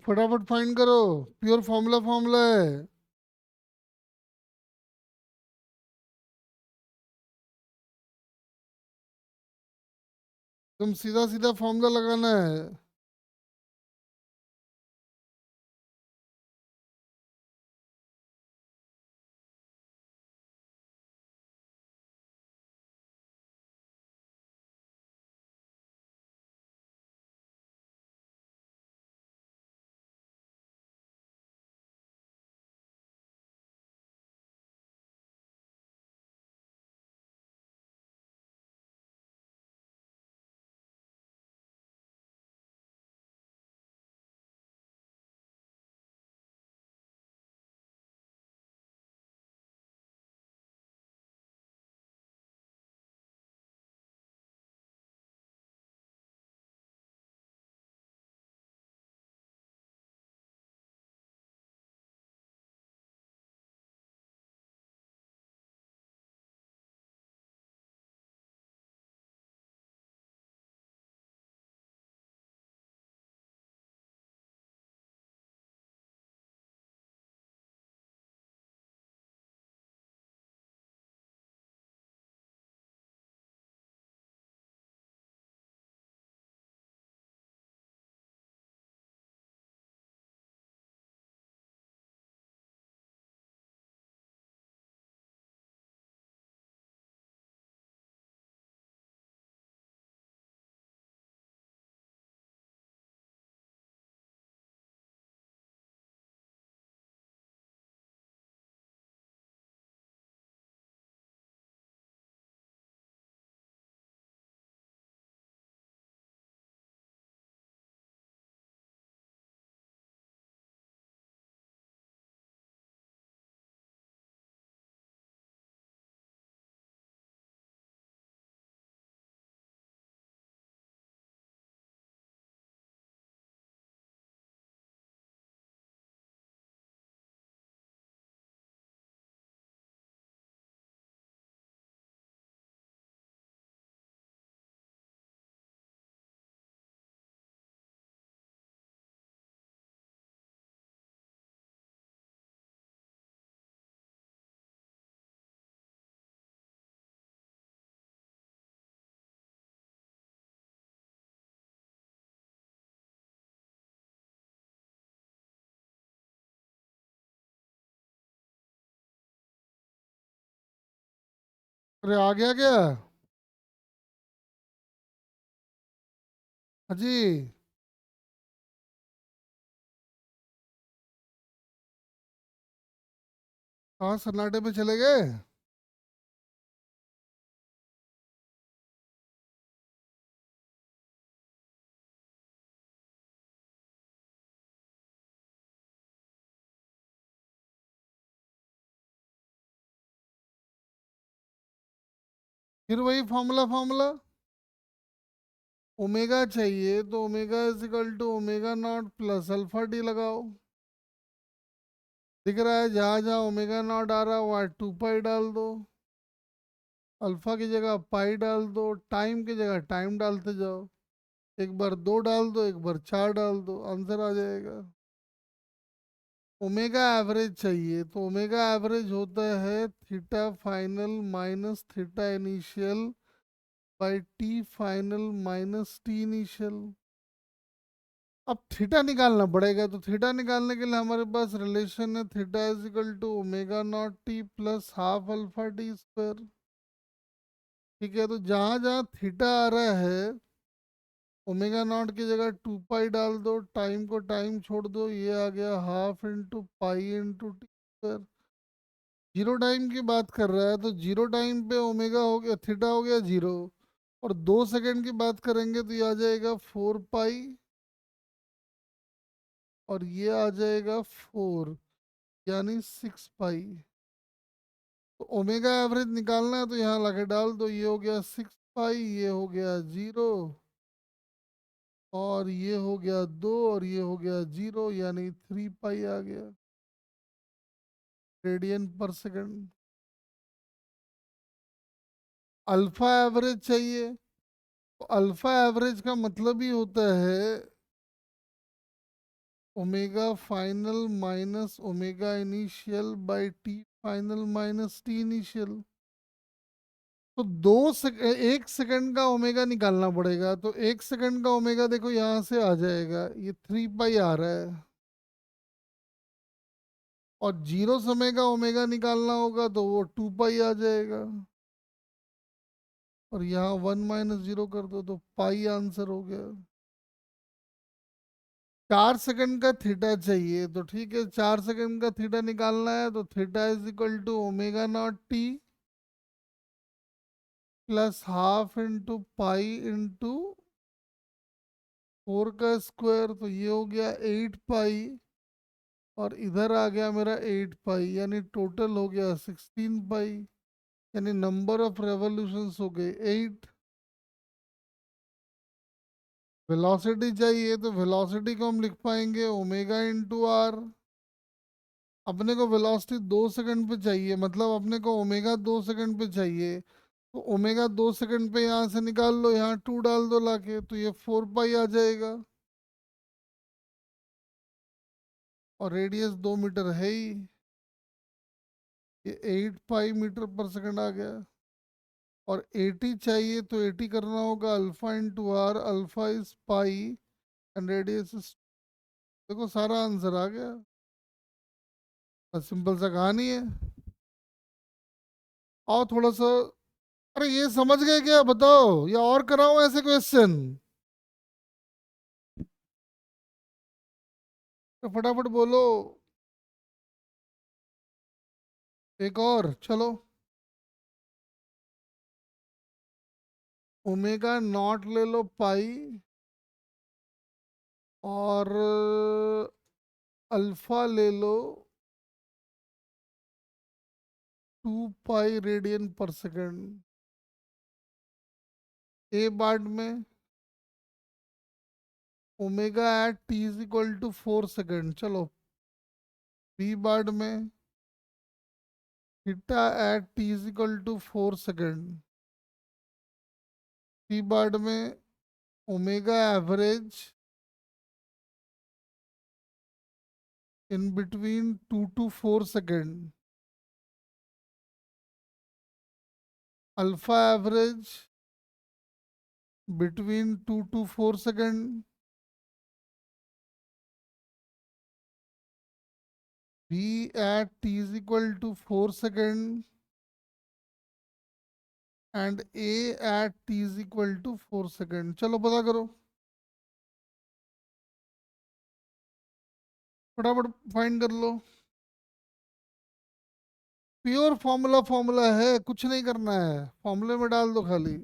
फटाफट फाइंड करो। प्योर फॉर्मूला फॉर्मूला है। तुम सीधा सीधा फॉर्मूला लगाना है। अरे आ गया क्या? अजी, कहाँ सन्नाटे में चले गए? फिर वही फॉर्मूला फॉर्मूला। ओमेगा चाहिए तो omega is equal to omega not plus alpha d लगाओ। दिख रहा है जहाँ जहाँ ओमेगा नॉट आ रहा है वहाँ 2 पाई डाल दो। अल्फा की जगह पाई डाल दो, टाइम की जगह टाइम डालते जाओ। एक बार 2 डाल दो, एक बार 4 डाल दो, आंसर आ जाएगा। ओमेगा एवरेज चाहिए तो ओमेगा एवरेज होता है theta final minus theta initial by T final minus T initial. अब थीटा निकालना पड़ेगा, तो थीटा निकालने के लिए हमारे पास रिलेशन है theta is equal to omega naught t plus half alpha t square. ठीक है, तो जहाँ जहाँ थीटा आ रहा है ओमेगा नॉट की जगह 2 पाई डाल दो, टाइम को टाइम छोड़ दो, ये आ गया half into pi into T square. Zero time की बात कर रहा है तो जीरो टाइम पे ओमेगा हो गया, थीटा हो गया जीरो। और 2 सेकंड की बात करेंगे तो ये आ जाएगा 4 पाई, और ये आ जाएगा 4, यानी 6 पाई। तो ओमेगा एवरेज निकालना है तो यहाँ लाके डाल दो, ये हो गया 6 पाई, ये हो गया जीरो, और ये हो गया 2, और ये हो गया जीरो, यानी 3 पाई आ गया रेडियन पर सेकंड। अल्फा एवरेज चाहिए तो अल्फा एवरेज का मतलब ही होता है omega final minus omega initial by t final minus T initial. तो 1 सेकंड का ओमेगा निकालना पड़ेगा, तो 1 सेकंड का ओमेगा देखो यहाँ से आ जाएगा, ये 3 पाई आ रहा है। और जीरो समय का ओमेगा निकालना होगा तो वो 2 पाई आ जाएगा। और यहाँ 1 - 0 कर दो तो पाई आंसर हो गया। 4 सेकंड का थीटा चाहिए तो ठीक है, 4 सेकंड का थीटा निकालना है तो theta is equal to omega naught t plus half into pi into 4 का स्क्वायर, तो ये हो गया 8 पाई, और इधर आ गया मेरा 8 पाई, यानी टोटल हो गया 16 पाई, यानी नंबर ऑफ रेवोल्यूशंस हो गए 8। वेलोसिटी चाहिए तो वेलोसिटी को हम लिख पाएंगे ओमेगा इंटू आर। अपने को वेलोसिटी 2 सेकंड पे चाहिए, मतलब अपने को ओमेगा 2 सेकंड पे चाहिए, तो ओमेगा 2 सेकंड पे यहाँ से निकाल लो, यहाँ 2 डाल दो लाके, तो ये 4 पाई आ जाएगा। और रेडियस 2 मीटर है ही, ये 8 पाई मीटर पर सेकंड आ गया। और 80 चाहिए तो 80 करना होगा alpha into r, alpha is pi and radius is, देखो सारा आंसर आ गया। बस सिंपल सा कहानी है। और थोड़ा सा, अरे ये समझ गए क्या बताओ, या और कराऊं ऐसे क्वेश्चन? तो फटाफट बोलो। एक और चलो। ओमेगा नॉट ले लो पाई, और अल्फा ले लो 2 पाई रेडियन पर सेकंड। ए बार्ड में omega at t is equal to 4 second, चलो। बी बार्ड में theta at t is equal to 4 second. C part में omega average in between 2 to 4 second. Alpha average between 2 to 4 second. V at t is equal to 4 second and a at t is equal to 4 second. चलो पता करो, फटाफट find कर लो। Pure formula formula है, कुछ नहीं करना है, फॉर्मूले में डाल दो खाली।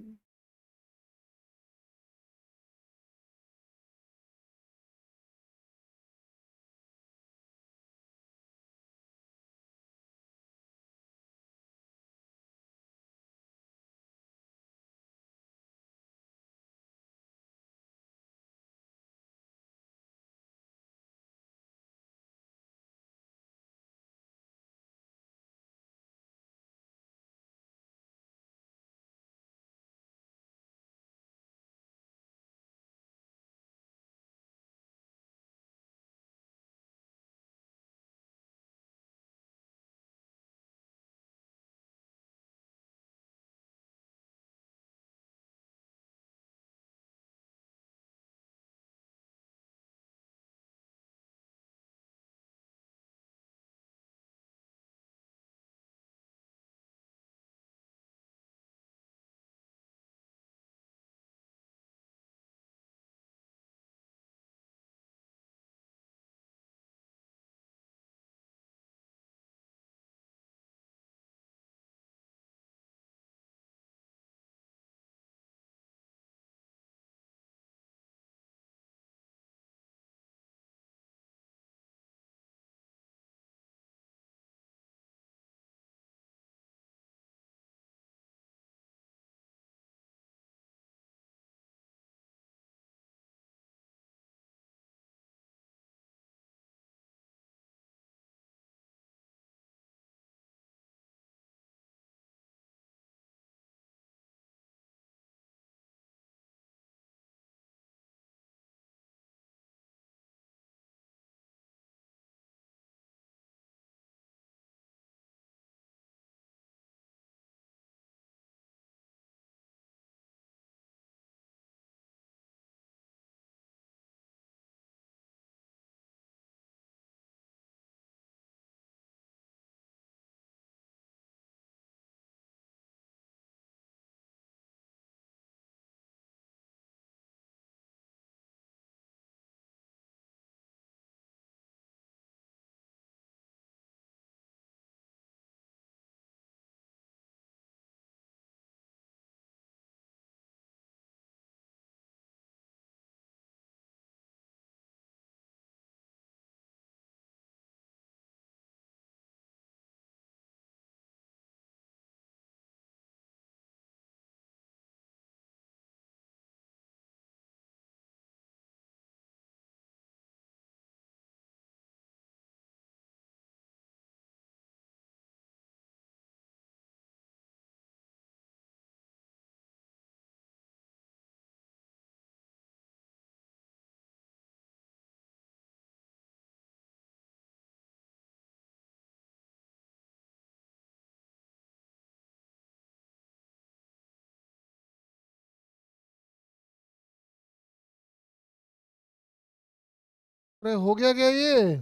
अरे हो गया क्या ये?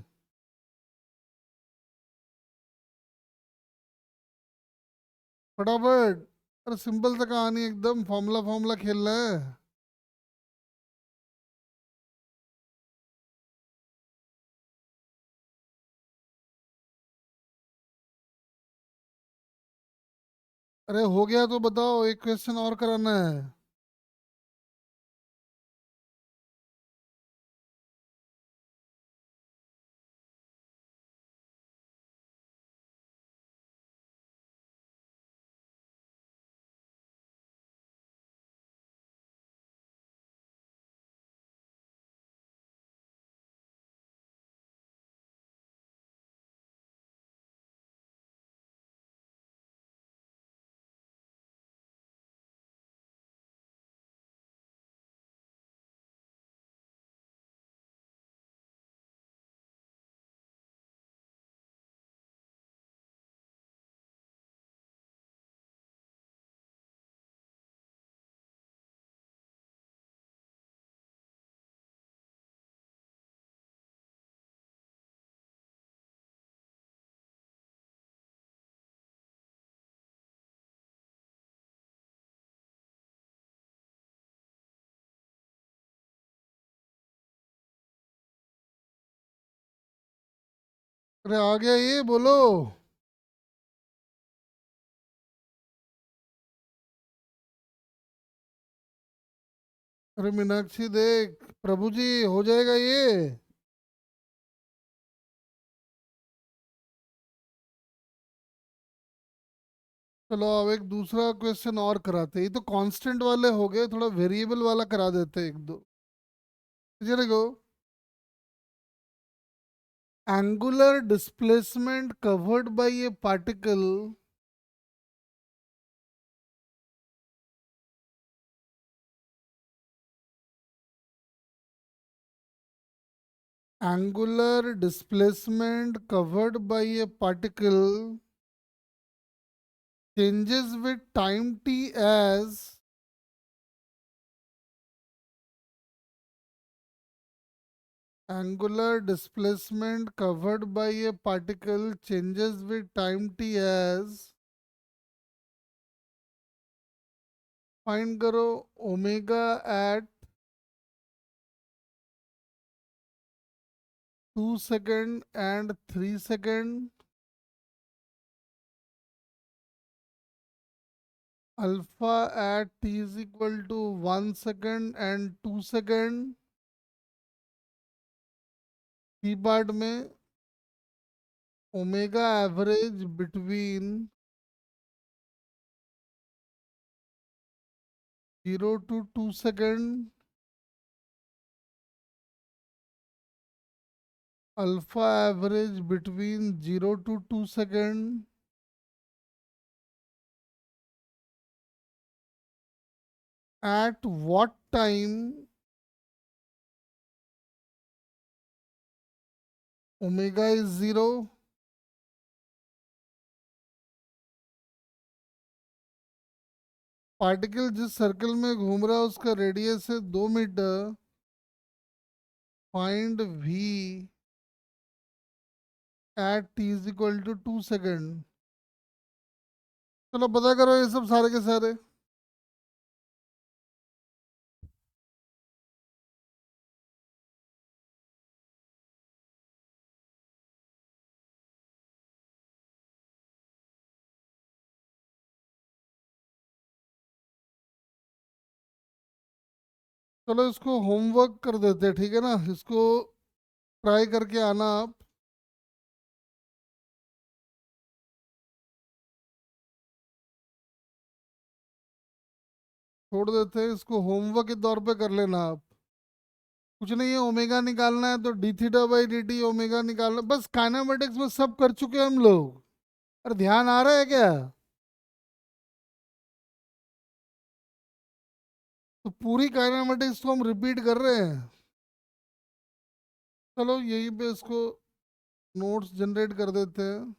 फटाफट। अरे सिंपल सा कहानी, एकदम फॉर्मूला फॉर्मूला खेल रहा है। अरे हो गया तो बताओ, एक क्वेश्चन और कराना है। अरे आ गया ये, बोलो। अरे मीनाक्षी देख, प्रभु जी हो जाएगा ये। चलो अब एक दूसरा क्वेश्चन और कराते हैं। ये तो कांस्टेंट वाले हो गए, थोड़ा वेरिएबल वाला करा देते हैं एक दो। चले go. Angular displacement covered by a particle angular displacement covered by a particle changes with time t as angular displacement covered by a particle changes with time t as find करो omega at 2 second and 3 second, alpha at t is equal to 1 second and 2 second. C part में omega average between 0 to 2 second, alpha average between 0 to 2 second, at what time omega is 0, particle जिस circle में घूम रहा है उसका radius है 2 metre, find v at t is equal to 2 second. चलो पता करो ये सब सारे के सारे। चलो इसको होमवर्क कर देते हैं, ठीक है ना। इसको ट्राई करके आना आप। छोड़ देते हैं इसको, होमवर्क के तौर पे कर लेना आप। कुछ नहीं है, ओमेगा निकालना है तो D theta by D T omega निकालना, बस काइनेमेटिक्स में सब कर चुके हैं हम लोग। अरे ध्यान आ रहा है क्या? तो पूरी काइनेमेटिक्स को हम रिपीट कर रहे हैं। चलो यहीं पे इसको नोट्स जनरेट कर देते हैं।